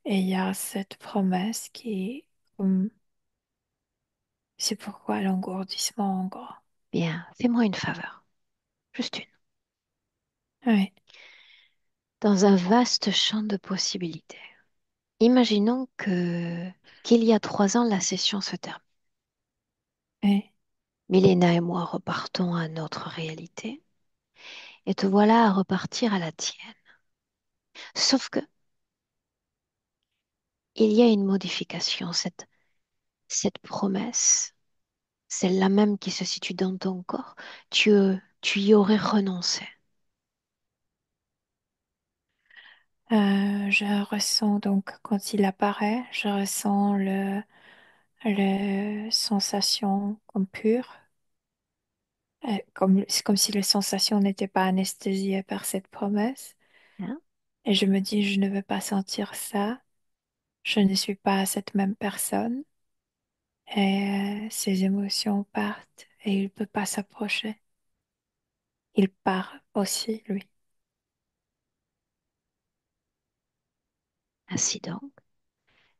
Et il y a cette promesse hum, c'est pourquoi l'engourdissement en gros. Bien, fais-moi une faveur, juste une. Oui, Dans un vaste champ de possibilités. Imaginons que qu'il y a 3 ans, la session se termine. oui. Milena et moi repartons à notre réalité et te voilà à repartir à la tienne. Sauf que il y a une modification, cette promesse, celle-là même qui se situe dans ton corps, tu y aurais renoncé. Je ressens donc quand il apparaît, je ressens le sensation comme pure. C'est comme si les sensations n'étaient pas anesthésiées par cette promesse. Hein? Et je me dis, je ne veux pas sentir ça. Je ne suis pas cette même personne. Et ses émotions partent et il ne peut pas s'approcher. Il part aussi, lui. Ainsi donc,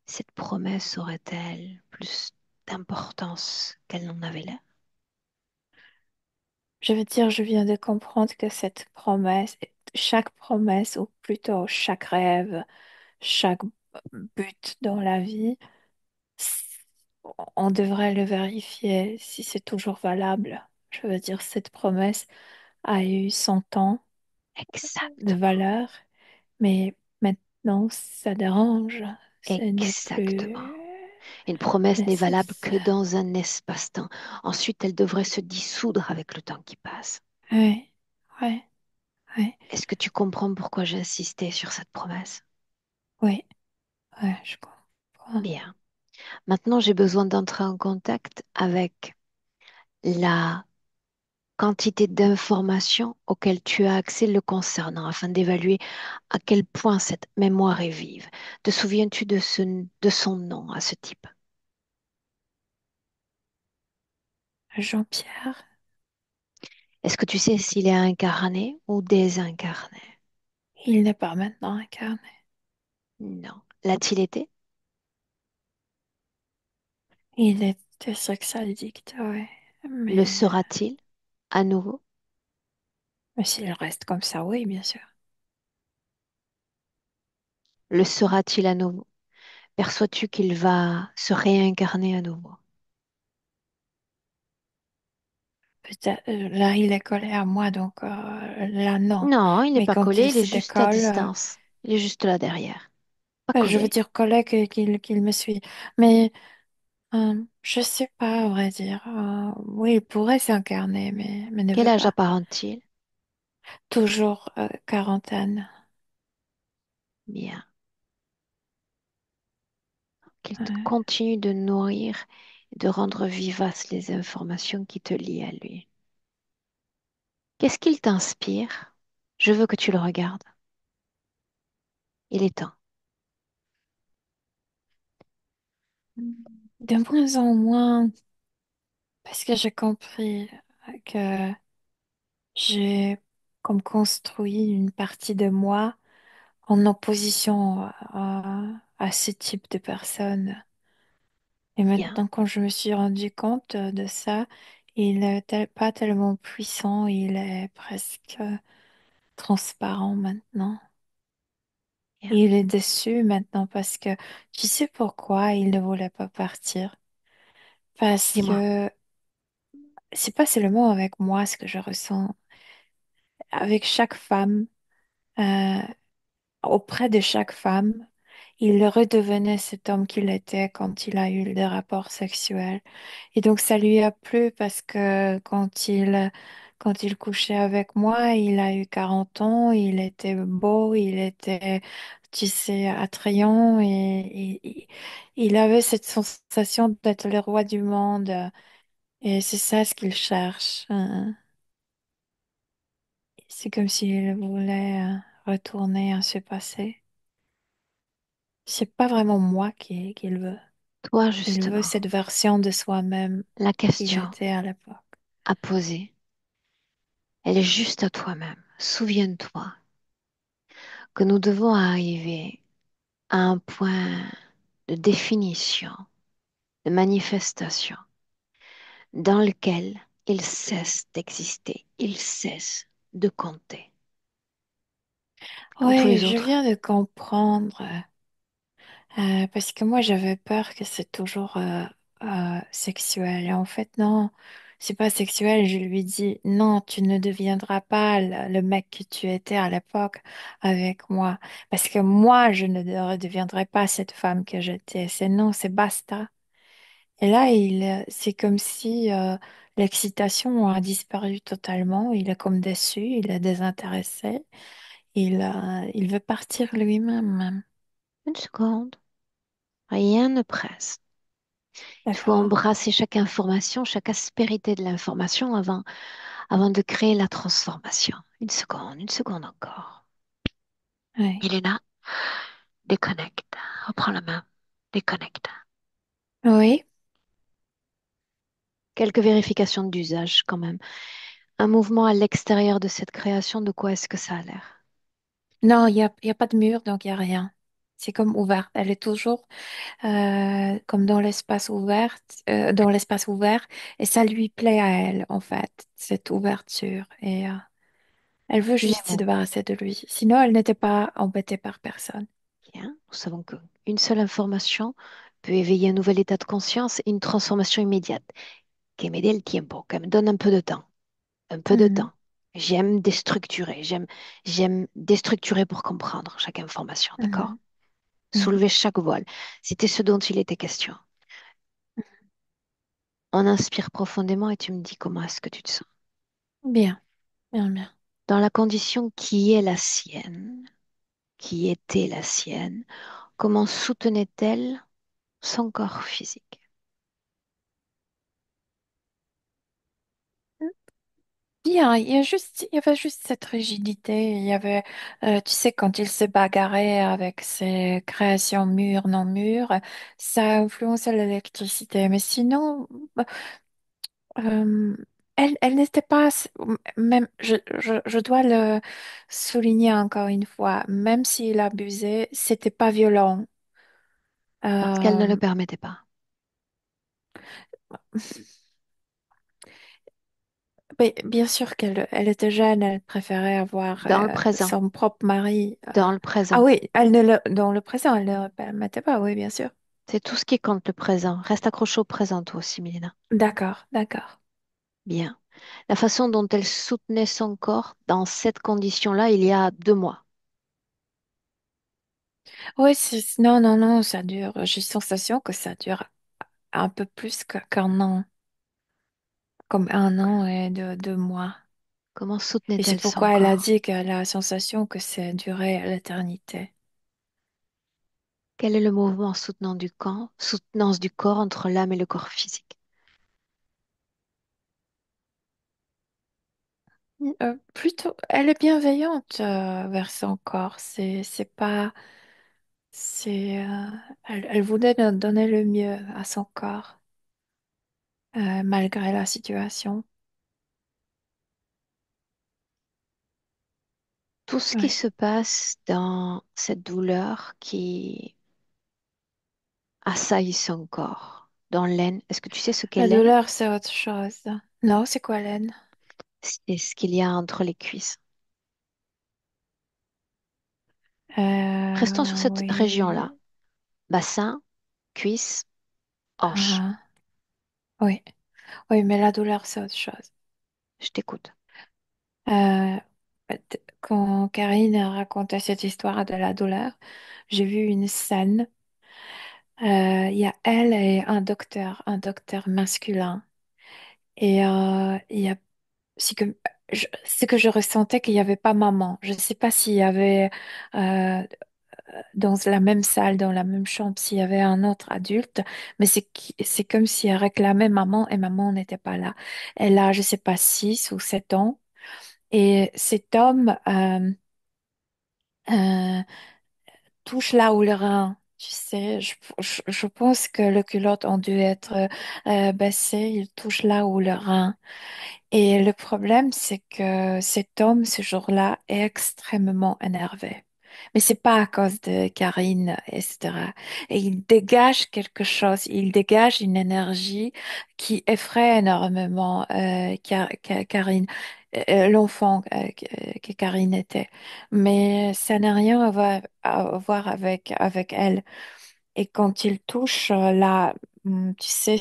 cette promesse aurait-elle plus d'importance qu'elle n'en avait l'air? Je veux dire, je viens de comprendre que cette promesse, chaque promesse, ou plutôt chaque rêve, chaque but dans la vie, on devrait le vérifier si c'est toujours valable. Je veux dire, cette promesse a eu 100 ans de Exactement, valeur, mais maintenant, ça dérange. Ce n'est exactement. plus Une promesse n'est valable que nécessaire. dans un espace-temps. Ensuite, elle devrait se dissoudre avec le temps qui passe. Oui, oui, oui, Est-ce que tu comprends pourquoi j'ai insisté sur cette promesse? oui, oui, je comprends. Bien. Maintenant, j'ai besoin d'entrer en contact avec la quantité d'informations auxquelles tu as accès le concernant afin d'évaluer à quel point cette mémoire est vive. Te souviens-tu de son nom à ce type? Jean-Pierre, Est-ce que tu sais s'il est incarné ou désincarné? il n'est pas maintenant incarné. Non. L'a-t-il été? Il était sexe addict, ouais. Le Mais, sera-t-il à nouveau? mais s'il reste comme ça, oui, bien sûr. Le sera-t-il à nouveau? Perçois-tu qu'il va se réincarner à nouveau? Peut-être, là, il est collé à moi, donc là, non. Non, il n'est Mais pas quand collé, il il est se juste à décolle, distance. Il est juste là derrière. Pas je veux collé. dire collé qu'il me suit. Mais je sais pas, à vrai dire. Oui, il pourrait s'incarner, mais ne Quel veut âge pas. apparente-t-il? Toujours quarantaine. Bien. Qu'il Ouais. continue de nourrir et de rendre vivaces les informations qui te lient à lui. Qu'est-ce qu'il t'inspire? Je veux que tu le regardes. Il est temps. De moins en moins, parce que j'ai compris que j'ai comme construit une partie de moi en opposition à ce type de personne. Et Bien. maintenant, quand je me suis rendu compte de ça, il est pas tellement puissant, il est presque transparent maintenant. Bien. Et il est déçu maintenant parce que tu sais pourquoi il ne voulait pas partir. Parce Dis-moi. que c'est pas seulement avec moi ce que je ressens. Avec chaque femme, euh, auprès de chaque femme, il redevenait cet homme qu'il était quand il a eu des rapports sexuels. Et donc ça lui a plu parce que quand il couchait avec moi, il a eu 40 ans, il était beau, il était, tu sais, attrayant et il avait cette sensation d'être le roi du monde. Et c'est ça ce qu'il cherche, hein. C'est comme s'il voulait retourner à ce passé. C'est pas vraiment moi qu'il veut. Toi, Il veut justement, cette version de soi-même la qu'il question était à l'époque. à poser, elle est juste à toi-même. Souviens-toi que nous devons arriver à un point de définition, de manifestation, dans lequel il cesse d'exister, il cesse de compter, comme tous Oui, les je autres. viens de comprendre. Parce que moi, j'avais peur que c'est toujours sexuel. Et en fait, non, c'est pas sexuel. Je lui dis, non, tu ne deviendras pas le mec que tu étais à l'époque avec moi. Parce que moi, je ne redeviendrai pas cette femme que j'étais. C'est non, c'est basta. Et là, c'est comme si l'excitation a disparu totalement. Il est comme déçu, il est désintéressé. Il veut partir lui-même. Une seconde, rien ne presse. Il faut D'accord. embrasser chaque information, chaque aspérité de l'information avant de créer la transformation. Une seconde encore. Oui. Il est là, déconnecte. Reprends la main, déconnecte. Oui. Quelques vérifications d'usage quand même. Un mouvement à l'extérieur de cette création, de quoi est-ce que ça a l'air? Non, il y a pas de mur, donc il n'y a rien. C'est comme ouverte. Elle est toujours comme dans l'espace ouvert, et ça lui plaît à elle, en fait, cette ouverture. Et elle veut Les juste se mots. débarrasser de lui. Sinon, elle n'était pas embêtée par personne. Bien. Nous savons qu'une seule information peut éveiller un nouvel état de conscience et une transformation immédiate. Que me dé el tiempo, que me donne un peu de temps. Un peu de Mhm, temps. J'aime déstructurer. J'aime déstructurer pour comprendre chaque information, d'accord? mhm, mhm. Soulever chaque voile. C'était ce dont il était question. On inspire profondément et tu me dis comment est-ce que tu te sens. Bien, bien, bien. Dans la condition qui est la sienne, qui était la sienne, comment soutenait-elle son corps physique? Bien, il y avait juste cette rigidité. Il y avait, tu sais, quand il se bagarrait avec ses créations mûres, non mûres, ça influençait l'électricité. Mais sinon, euh, elle n'était pas, même, je dois le souligner encore une fois, même s'il abusait, c'était pas violent. Parce qu'elle ne le Euh, permettait pas. Oui, bien sûr elle était jeune, elle préférait avoir Dans le présent. son propre mari. Dans le Ah présent. oui, dans le présent, elle ne le permettait pas, oui, bien sûr. C'est tout ce qui compte, le présent. Reste accroché au présent, toi aussi, Mélina. D'accord, d'accord. Bien. La façon dont elle soutenait son corps dans cette condition-là, il y a 2 mois. Oui, non, non, non, ça dure. J'ai sensation que ça dure un peu plus qu'un an, comme un an et 2 mois. Comment Et c'est soutenait-elle son pourquoi elle a corps? dit qu'elle a la sensation que c'est duré à l'éternité. Quel est le mouvement soutenance du corps entre l'âme et le corps physique? Plutôt, elle est bienveillante vers son corps. C'est pas, elle voulait donner le mieux à son corps malgré la situation. Tout ce qui Ouais. se passe dans cette douleur qui assaillit son corps, dans l'aine. Est-ce que tu sais ce qu'est La l'aine? douleur, c'est autre chose. Non, c'est quoi l'aine? C'est ce qu'il y a entre les cuisses. Restons sur cette région-là. Oui. Bassin, cuisse, hanche. Ah, oui. Oui, mais la douleur, c'est autre chose. Je t'écoute. Euh, Quand Karine a raconté cette histoire de la douleur, j'ai vu une scène. Il y a elle et un docteur masculin. Et c'est que, c'est que je ressentais qu'il n'y avait pas maman. Je ne sais pas s'il y avait euh, dans la même salle, dans la même chambre, s'il y avait un autre adulte, mais c'est comme si elle réclamait maman et maman n'était pas là. Elle a, je sais pas, 6 ou 7 ans. Et cet homme euh, touche là où le rein. Tu sais, je pense que le culotte ont dû être baissé. Il touche là où le rein. Et le problème, c'est que cet homme, ce jour-là, est extrêmement énervé. Mais c'est pas à cause de Karine, etc. Et il dégage quelque chose, il dégage une énergie qui effraie énormément Karine, l'enfant que Karine était. Mais ça n'a rien à voir avec elle. Et quand il touche là, tu sais,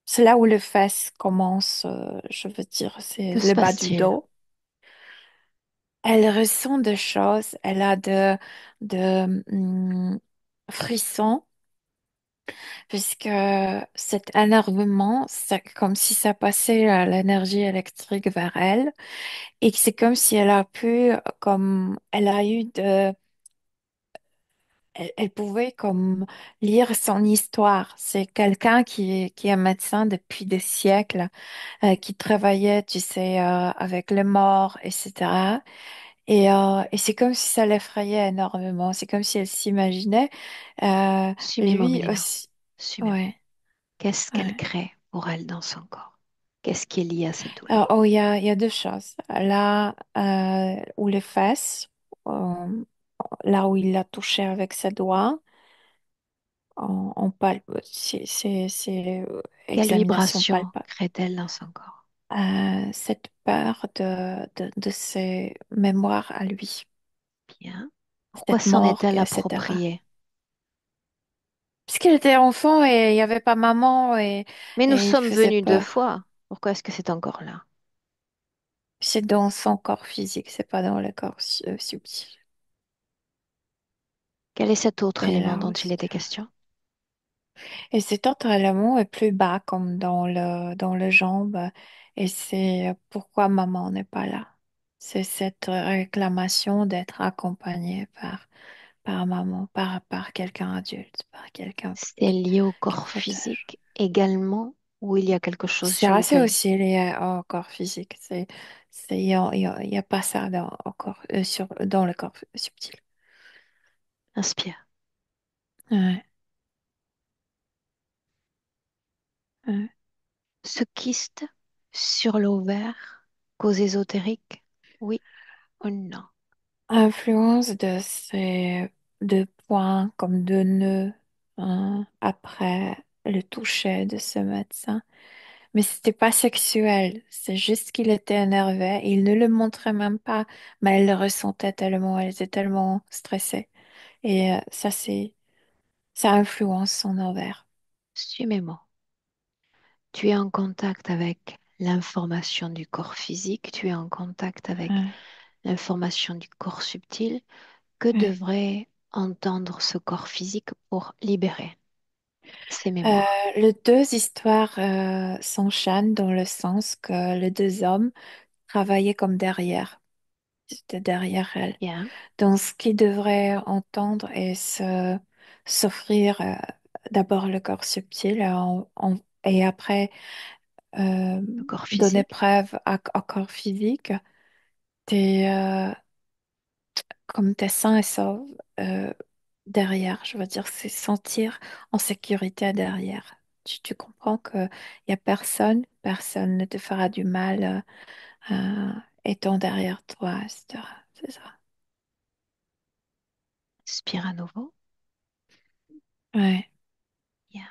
c'est là où le fesse commence, je veux dire, c'est Que se le bas du passe-t-il? dos. Elle ressent des choses, elle a de frissons, puisque cet énervement, c'est comme si ça passait l'énergie électrique vers elle, et que c'est comme si elle a pu, comme elle a eu elle pouvait comme lire son histoire. C'est quelqu'un qui est médecin depuis des siècles qui travaillait, tu sais, avec les morts, etc. Et c'est comme si ça l'effrayait énormément. C'est comme si elle s'imaginait, Suis-moi, lui Mélina. aussi. Suis-moi. Ouais, Qu'est-ce qu'elle ouais. crée pour elle dans son corps? Qu'est-ce qui est lié à cette Alors, douleur? oh, il y a 2 choses. Là où les fesses, euh, là où il l'a touché avec ses doigts, on palpe, c'est Quelle examination vibration palpable. crée-t-elle dans son corps? Cette peur de ses mémoires à lui. Bien. Pourquoi Cette s'en morgue, est-elle etc. appropriée? Parce qu'elle était enfant et il n'y avait pas maman Mais nous et il sommes faisait venus deux peur. fois. Pourquoi est-ce que c'est encore là? C'est dans son corps physique, c'est pas dans le corps subtil. Quel est cet autre Et élément là dont il aussi. était question? Et cet autre élément est plus bas, comme dans le jambe. Et c'est pourquoi maman n'est pas là. C'est cette réclamation d'être accompagnée par maman, par quelqu'un adulte, par quelqu'un C'est lié au qui corps protège. physique également ou il y a quelque chose sur Ça, c'est lequel... aussi lié au corps physique. Il y a pas ça dans le corps subtil. Inspire. Ouais, ouais. Ce kyste sur l'ovaire, cause ésotérique? Oui ou non? Influence de ces 2 points comme 2 nœuds hein, après le toucher de ce médecin. Mais c'était pas sexuel, c'est juste qu'il était énervé. Il ne le montrait même pas, mais elle le ressentait tellement, elle était tellement stressée. Et ça influence son ovaire. Suis-moi. Tu es en contact avec l'information du corps physique, tu es en contact avec Ouais, l'information du corps subtil. Que ouais. devrait entendre ce corps physique pour libérer ses Euh, mémoires? les deux histoires s'enchaînent dans le sens que les deux hommes travaillaient comme derrière. C'était derrière elle. Bien, Donc, ce qu'il devrait entendre et s'offrir d'abord le corps subtil et après le corps donner physique. preuve au corps physique. T'es, comme t'es sain et sauf derrière. Je veux dire, c'est sentir en sécurité derrière. Tu comprends que y a personne ne te fera du mal étant derrière toi, etc. C'est ça. Inspire à nouveau. Ouais, Bien.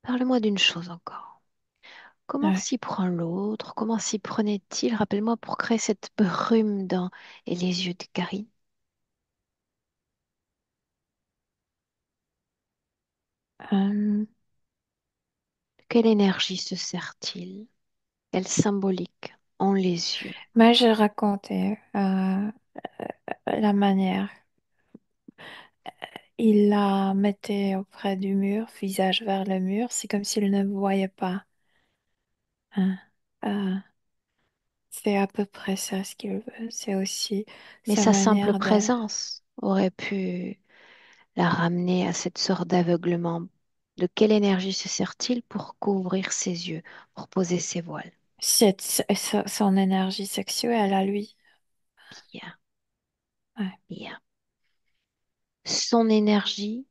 Parle-moi d'une chose encore. Comment ouais. s'y prend l'autre? Comment s'y prenait-il? Rappelle-moi pour créer cette brume dans et les yeux de Karine. Euh, Quelle énergie se sert-il? Quelle symbolique ont les yeux? mais j'ai raconté la manière. Il la mettait auprès du mur, visage vers le mur. C'est comme s'il ne voyait pas. Hein. Euh, c'est à peu près ça ce qu'il veut. C'est aussi Mais sa sa simple manière de... présence aurait pu la ramener à cette sorte d'aveuglement. De quelle énergie se sert-il pour couvrir ses yeux, pour poser ses voiles? Son énergie sexuelle à lui. Bien, Ouais. bien. Son énergie,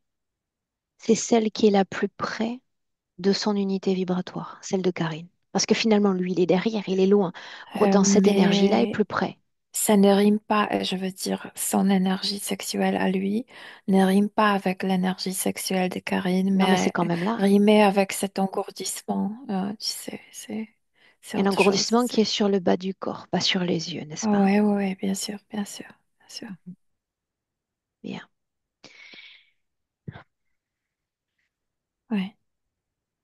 c'est celle qui est la plus près de son unité vibratoire, celle de Karine. Parce que finalement, lui, il est derrière, il est loin. Pour autant, cette énergie-là est Mais plus près. ça ne rime pas, je veux dire, son énergie sexuelle à lui ne rime pas avec l'énergie sexuelle de Karine, Non, mais c'est mais quand même là. rimait avec cet engourdissement. Tu sais, c'est Un autre chose. engourdissement qui est sur le bas du corps, pas sur les yeux, n'est-ce pas? Ouais, ouais, ouais, bien sûr, bien sûr, bien sûr. Mhm. Bien. Ouais,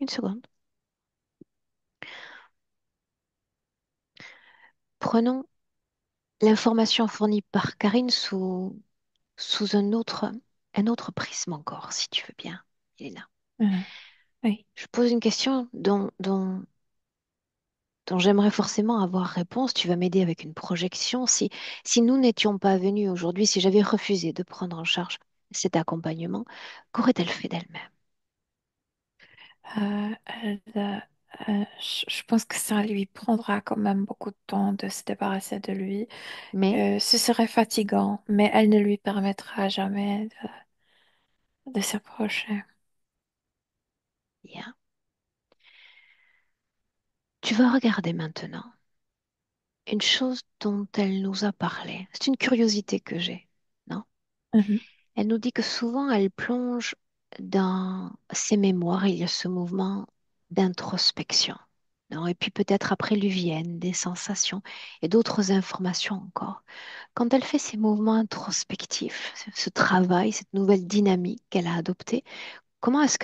Une seconde. Prenons l'information fournie par Karine sous un autre prisme encore, si tu veux bien, Elena. oui. Je pose une question dont j'aimerais forcément avoir réponse. Tu vas m'aider avec une projection. Si nous n'étions pas venus aujourd'hui, si j'avais refusé de prendre en charge cet accompagnement, qu'aurait-elle fait d'elle-même? Je pense que ça lui prendra quand même beaucoup de temps de se débarrasser de lui. Mais, Ce serait fatigant, mais elle ne lui permettra jamais de s'approcher. bien, tu vas regarder maintenant une chose dont elle nous a parlé. C'est une curiosité que j'ai, non? Mhm. Elle nous dit que souvent elle plonge dans ses mémoires, il y a ce mouvement d'introspection. Non? Et puis peut-être après lui viennent des sensations et d'autres informations encore. Quand elle fait ces mouvements introspectifs, ce travail, cette nouvelle dynamique qu'elle a adoptée, comment est-ce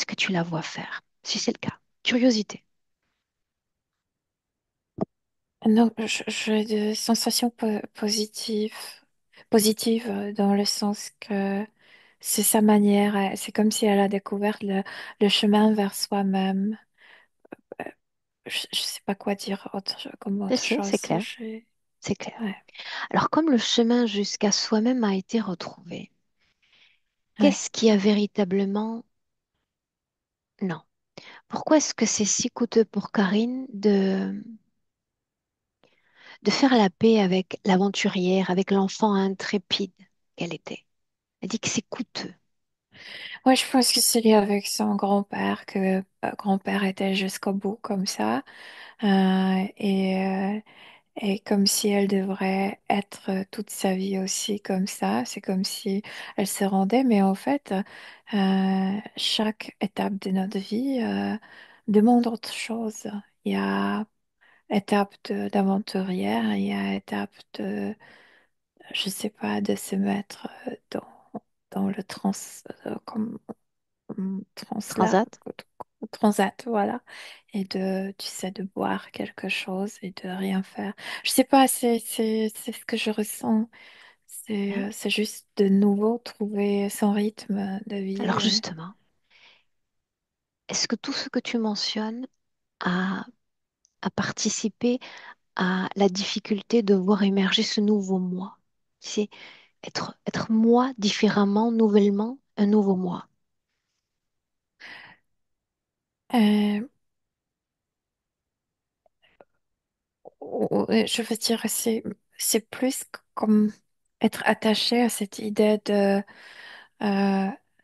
que tu la vois faire, si c'est le cas? Curiosité. Non, j'ai des sensations positives dans le sens que c'est sa manière, c'est comme si elle a découvert le chemin vers soi-même. Je sais pas quoi dire comme Je autre sais, chose. c'est clair, c'est clair. Ouais, Alors comme le chemin jusqu'à soi-même a été retrouvé, ouais. qu'est-ce qui a véritablement... Non. Pourquoi est-ce que c'est si coûteux pour Karine de faire la paix avec l'aventurière, avec l'enfant intrépide qu'elle était? Elle dit que c'est coûteux. Ouais, je pense que c'est lié avec son grand-père, que grand-père était jusqu'au bout comme ça. Et comme si elle devrait être toute sa vie aussi comme ça. C'est comme si elle se rendait, mais en fait, chaque étape de notre vie demande autre chose. Il y a étape d'aventurière, il y a étape de, je sais pas, de se mettre dans le comme, translat, Transat? transat, voilà, et de, tu sais, de boire quelque chose et de rien faire. Je sais pas, c'est ce que je ressens. Bien. C'est juste de nouveau trouver son rythme de Alors vie. justement, est-ce que tout ce que tu mentionnes a, a participé à la difficulté de voir émerger ce nouveau moi? C'est être moi différemment, nouvellement, un nouveau moi. Euh, je veux dire, c'est plus comme être attaché à cette idée euh,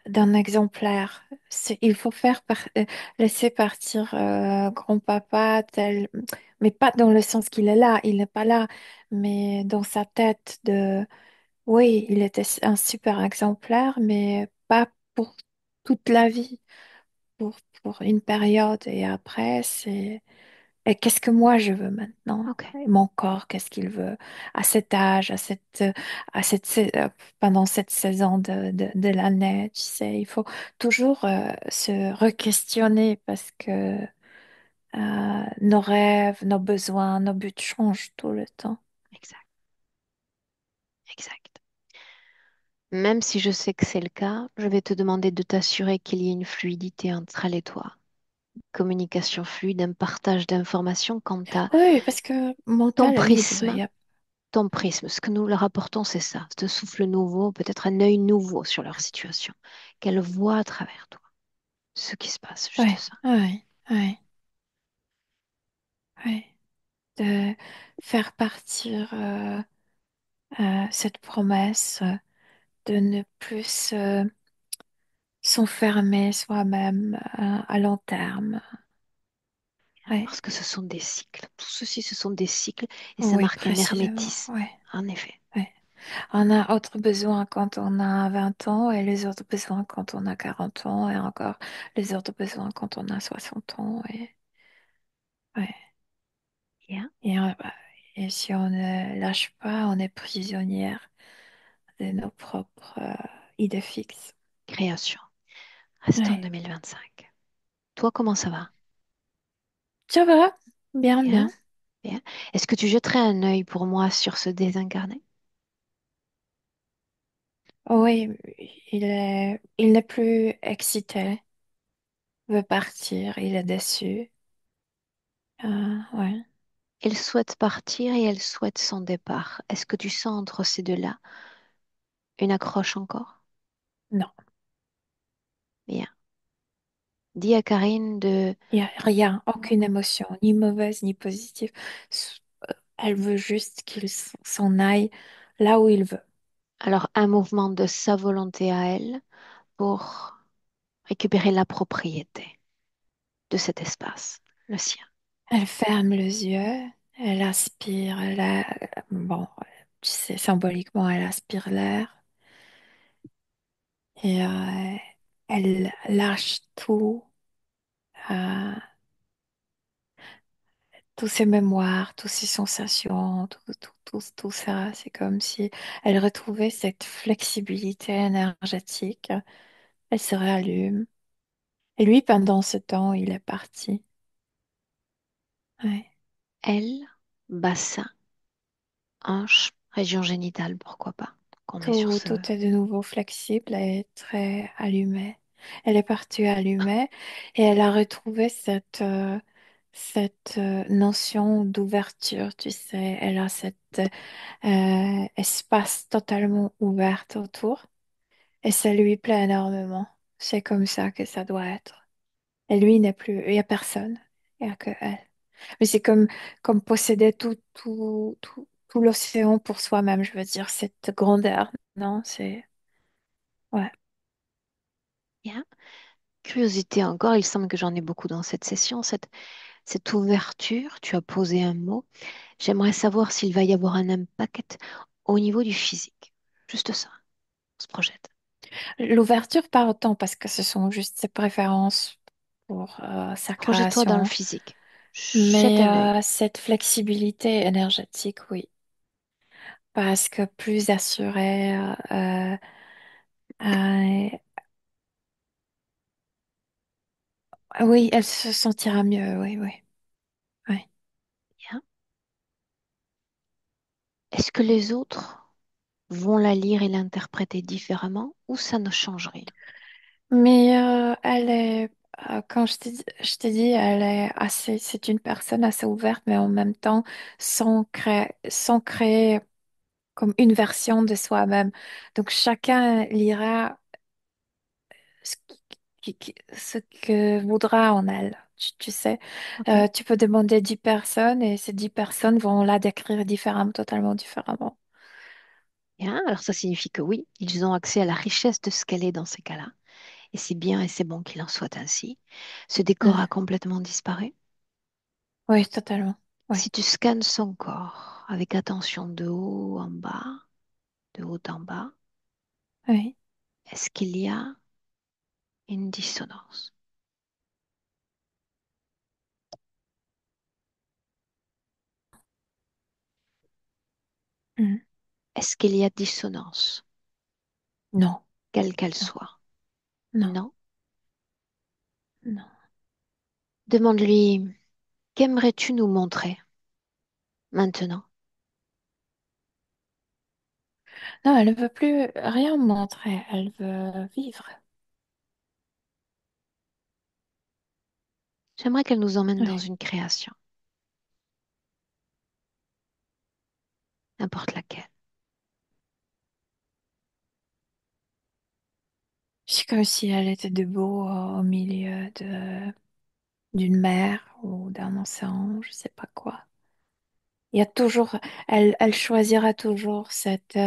d'un exemplaire. Il faut laisser partir grand-papa tel, mais pas dans le sens qu'il est là, il n'est pas là, mais dans sa tête de, oui, il était un super exemplaire, mais pas pour toute la vie, pour, pour une période. Et après, et qu'est-ce que moi je veux maintenant? Ok, Et mon corps, qu'est-ce qu'il veut à cet âge, à pendant cette saison de l'année, tu sais, il faut toujours se re-questionner parce que nos rêves, nos besoins, nos buts changent tout le temps. exact, exact. Même si je sais que c'est le cas, je vais te demander de t'assurer qu'il y ait une fluidité entre elle et toi. Communication fluide, un partage d'informations quant à Oui, parce que ton mental libre, il prisme, y a, ton prisme. Ce que nous leur apportons, c'est ça, ce souffle nouveau, peut-être un œil nouveau sur leur situation, qu'elle voit à travers toi, ce qui se passe, juste oui, ça. oui, oui, oui, de faire partir cette promesse de ne plus s'enfermer soi-même à long terme. Ouais. Parce que ce sont des cycles. Tout ceci, ce sont des cycles et ça Oui, marque un précisément. hermétisme, Ouais. en effet. Ouais. On a autre besoin quand on a 20 ans et les autres besoins quand on a 40 ans et encore les autres besoins quand on a 60 ans. Ouais. Bien. Bah, et si on ne lâche pas, on est prisonnière de nos propres idées fixes. Création. Restons en Ouais. 2025. Toi, comment ça va? Ça va? Bien, bien. Bien. Bien. Est-ce que tu jetterais un œil pour moi sur ce désincarné? Oui, il n'est plus excité, veut partir, il est déçu. Ouais. Elle souhaite partir et elle souhaite son départ. Est-ce que tu sens entre ces deux-là une accroche encore? Non, Bien. Dis à Karine de... il n'y a rien, aucune émotion, ni mauvaise ni positive. Elle veut juste qu'il s'en aille là où il veut. Alors, un mouvement de sa volonté à elle pour récupérer la propriété de cet espace, le sien. Elle ferme les yeux, elle aspire, bon, tu sais, symboliquement, elle aspire l'air et elle lâche tout, euh, tous ses mémoires, toutes ses sensations, tout ça. C'est comme si elle retrouvait cette flexibilité énergétique. Elle se réallume. Et lui, pendant ce temps, il est parti. Ouais. Elle, bassin, hanche, région génitale, pourquoi pas. Qu'on est sur ce... Tout est de nouveau flexible et très allumé. Elle est partie allumée et elle a retrouvé cette notion d'ouverture, tu sais. Elle a cet espace totalement ouvert autour et ça lui plaît énormément. C'est comme ça que ça doit être. Et lui n'est plus, il n'y a personne, il n'y a que elle. Mais c'est comme posséder tout l'océan pour soi-même, je veux dire, cette grandeur. Non, ouais. Bien. Curiosité encore, il semble que j'en ai beaucoup dans cette session, cette ouverture, tu as posé un mot. J'aimerais savoir s'il va y avoir un impact au niveau du physique. Juste ça, on se projette. L'ouverture, pas autant, parce que ce sont juste ses préférences pour sa Projette-toi dans le création. physique. Jette Mais un œil. cette flexibilité énergétique, oui, parce que plus assurée, euh, oui, elle se sentira mieux, oui, oui, oui. Bien. Est-ce que les autres vont la lire et l'interpréter différemment ou ça ne change rien? Mais elle est, quand je t'ai dit, elle est assez, c'est une personne assez ouverte, mais en même temps sans créer comme une version de soi-même. Donc chacun lira ce ce que voudra en elle. Tu sais, Ok. tu peux demander 10 personnes et ces 10 personnes vont la décrire différemment, totalement différemment. Bien. Alors ça signifie que oui, ils ont accès à la richesse de ce qu'elle est dans ces cas-là. Et c'est bien et c'est bon qu'il en soit ainsi. Ce décor a Mhm. complètement disparu. Oui, totalement. Oui, Si tu scannes son corps avec attention de haut en bas, oui. est-ce qu'il y a une dissonance? Mhm. Est-ce qu'il y a dissonance, Non, quelle qu'elle non, soit? non, Non. non. Demande-lui, qu'aimerais-tu nous montrer maintenant? Non, elle ne veut plus rien montrer, elle veut vivre. J'aimerais qu'elle nous emmène dans Oui. une création, n'importe laquelle. C'est comme si elle était debout au milieu d'une mer ou d'un océan, je sais pas quoi. Il y a toujours, elle choisira toujours cet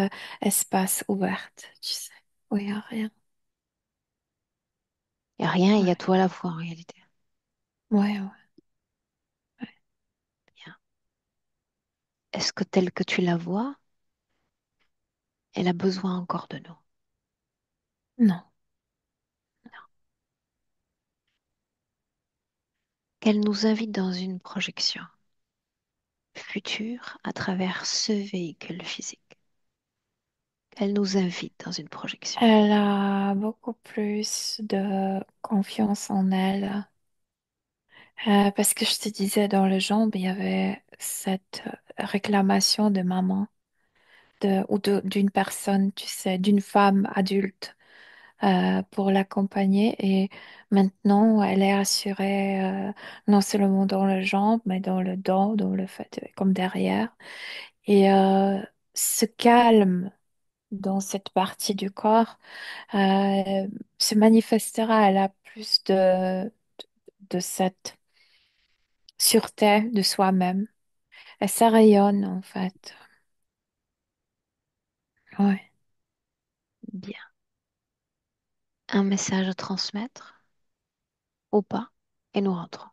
espace ouvert, tu sais, où il n'y a rien. Il n'y a rien, il y a Ouais, tout à la fois en réalité. ouais, ouais, ouais. Bien. Est-ce que telle que tu la vois, elle a besoin encore de nous? Non. Non. Qu'elle nous invite dans une projection future à travers ce véhicule physique. Qu'elle nous invite dans une projection. Elle a beaucoup plus de confiance en elle. Parce que je te disais, dans le jambe, il y avait cette réclamation de maman, d'une personne, tu sais, d'une femme adulte pour l'accompagner. Et maintenant, elle est assurée non seulement dans le jambe, mais dans le dos, dans le fait, comme derrière. Et ce calme dans cette partie du corps euh, se manifestera. Elle a plus de cette sûreté de soi-même. Et ça rayonne, en fait. Ouais. Bien. Un message à transmettre ou pas et nous rentrons.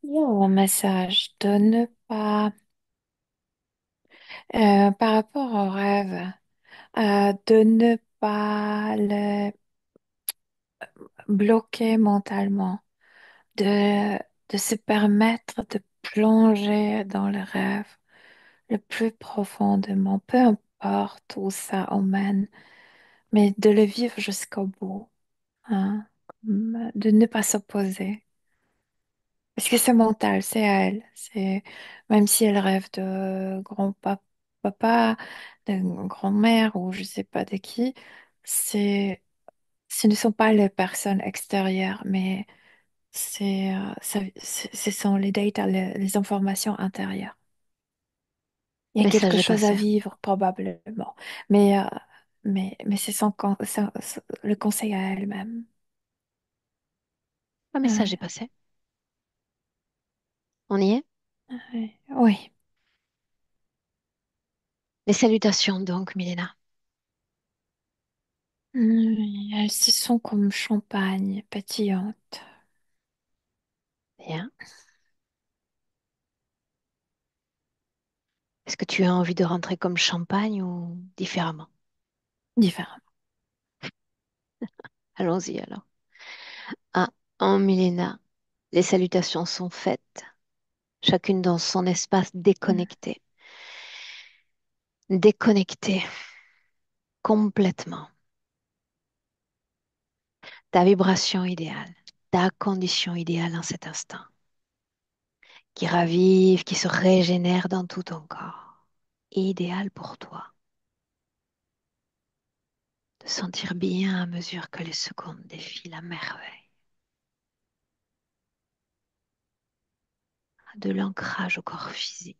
Il y a un message de ne pas, par rapport au rêve, de ne pas le bloquer mentalement, de, de se permettre de plonger dans le rêve le plus profondément, peu importe où ça emmène, mais de le vivre jusqu'au bout, hein, de ne pas s'opposer. Parce que c'est mental, c'est à elle. C'est, même si elle rêve de grand-papa, de grand-mère ou je sais pas de qui, c'est, ce ne sont pas les personnes extérieures, mais ce sont les data, les informations intérieures. Il y a quelque Message est chose à passé. vivre, probablement. Mais, mais c'est le conseil à elle-même. Un message est Ouais, passé. On y est? ouais, oui. Les salutations donc, Milena. Oui, elles se sont comme champagne, pétillantes, Bien. Est-ce que tu as envie de rentrer comme champagne ou différemment? différentes. Allons-y alors. Ah, en Milena. Les salutations sont faites, chacune dans son espace déconnecté. Déconnecté complètement. Ta vibration idéale, ta condition idéale en cet instant, qui ravive, qui se régénère dans tout ton corps. Idéal pour toi. De sentir bien à mesure que les secondes défilent à merveille. De l'ancrage au corps physique.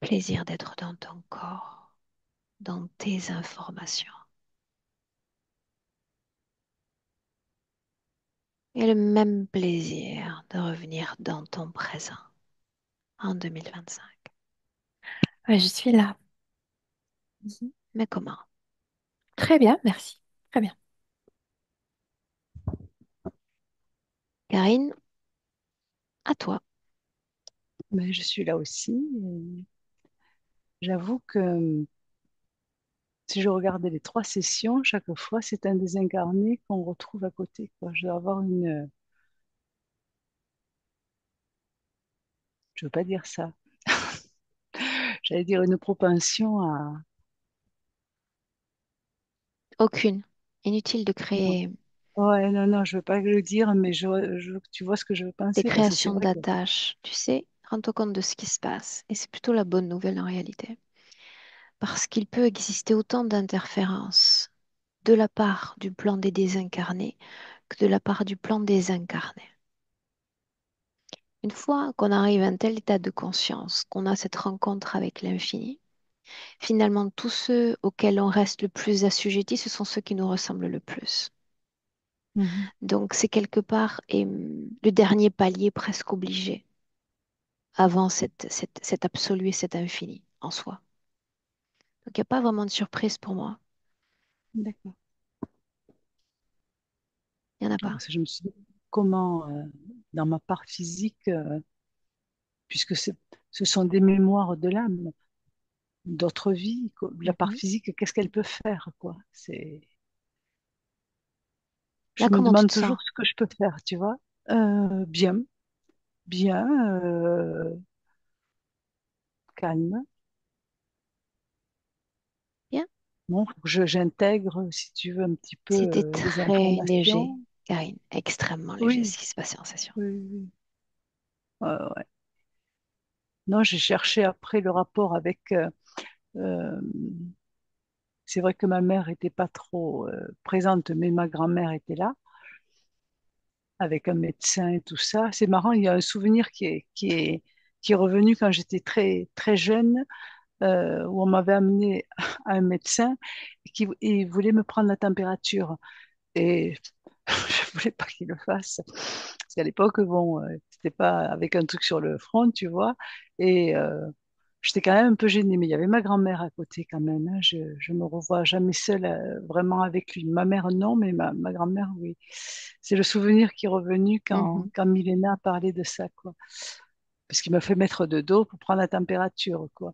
Plaisir d'être dans ton corps, dans tes informations. Et le même plaisir de revenir dans ton présent en 2025. Ouais, je suis là. Mhm. Mais comment? Très bien, merci. Très bien. Karine, à toi. Mais je suis là aussi. Et j'avoue que si je regardais les trois sessions, chaque fois, c'est un désincarné qu'on retrouve à côté, quoi. Je dois avoir je veux pas dire ça, j'allais dire une propension à... Aucune. Inutile de Non. créer Ouais, non, non, je veux pas le dire, mais tu vois ce que je veux des penser, parce que c'est créations vrai que... d'attaches. Tu sais, rends-toi compte de ce qui se passe. Et c'est plutôt la bonne nouvelle en réalité. Parce qu'il peut exister autant d'interférences de la part du plan des désincarnés que de la part du plan des incarnés. Une fois qu'on arrive à un tel état de conscience, qu'on a cette rencontre avec l'infini, finalement, tous ceux auxquels on reste le plus assujetti, ce sont ceux qui nous ressemblent le plus. Mhm. Donc, c'est quelque part le dernier palier presque obligé avant cet absolu et cet infini en soi. Donc, il n'y a pas vraiment de surprise pour moi. D'accord. Il n'y en a Ah, pas. parce que je me suis dit, comment, dans ma part physique, puisque ce sont des mémoires de l'âme, d'autres vies, quoi. La part Mhm. physique, qu'est-ce qu'elle peut faire, quoi? Là, Je me comment tu demande te sens? toujours ce que je peux faire, tu vois. Bien, bien, calme. Bien? Bon, faut que j'intègre, si tu veux, un petit peu C'était les très léger, informations. Karine. Extrêmement léger Oui, ce qui se passait en session. oui, oui. Ouais. Non, j'ai cherché après le rapport avec. Euh, c'est vrai que ma mère était pas trop présente, mais ma grand-mère était là, avec un médecin et tout ça. C'est marrant, il y a un souvenir qui est revenu quand j'étais très, très jeune, où on m'avait amené à un médecin et voulait me prendre la température. Et je voulais pas qu'il le fasse. Parce qu'à l'époque, bon, c'était pas avec un truc sur le front, tu vois. Et j'étais quand même un peu gênée. Mais il y avait ma grand-mère à côté quand même, hein. Je me revois jamais seule vraiment avec lui. Ma mère, non, mais ma grand-mère, oui. C'est le souvenir qui est revenu Mhm. quand Milena a parlé de ça, quoi. Parce qu'il m'a fait mettre de dos pour prendre la température, quoi.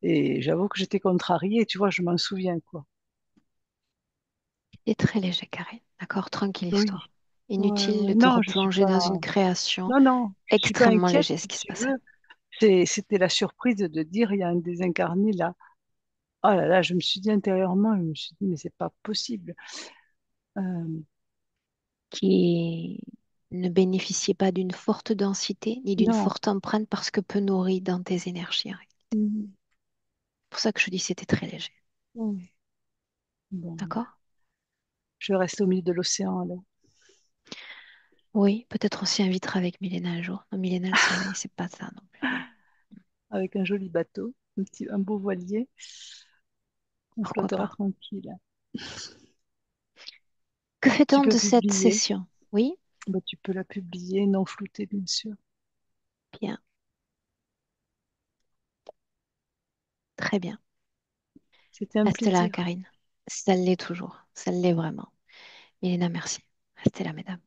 Et j'avoue que j'étais contrariée, tu vois, je m'en souviens, quoi. Et très léger, Karine. D'accord? Tranquille Oui. histoire. Ouais, Inutile de ouais. te Non, je suis replonger dans pas. une création Non, non, je suis pas extrêmement inquiète, léger ce si qui se tu passait. veux. C'était la surprise de dire il y a un désincarné là. Oh là là, je me suis dit intérieurement, je me suis dit, mais c'est pas possible. Euh, Qui ne bénéficiait pas d'une forte densité ni d'une non. forte empreinte parce que peu nourri dans tes énergies, hein. Mhm. C'est pour ça que je dis c'était très léger. Oui. Bon, D'accord? je reste au milieu de l'océan alors, Oui, peut-être on s'y invitera avec Milena un jour. Non, Milena, le soleil, c'est pas ça non plus. avec un joli bateau, un beau voilier. On Pourquoi flottera pas? tranquille. Que Tu fait-on peux de cette publier. session? Oui? Bah, tu peux la publier, non floutée, bien sûr. Bien, très bien. C'était un Reste là, plaisir. Karine. Ça l'est toujours. Ça l'est vraiment. Milena, merci. Restez là, mesdames.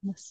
Merci.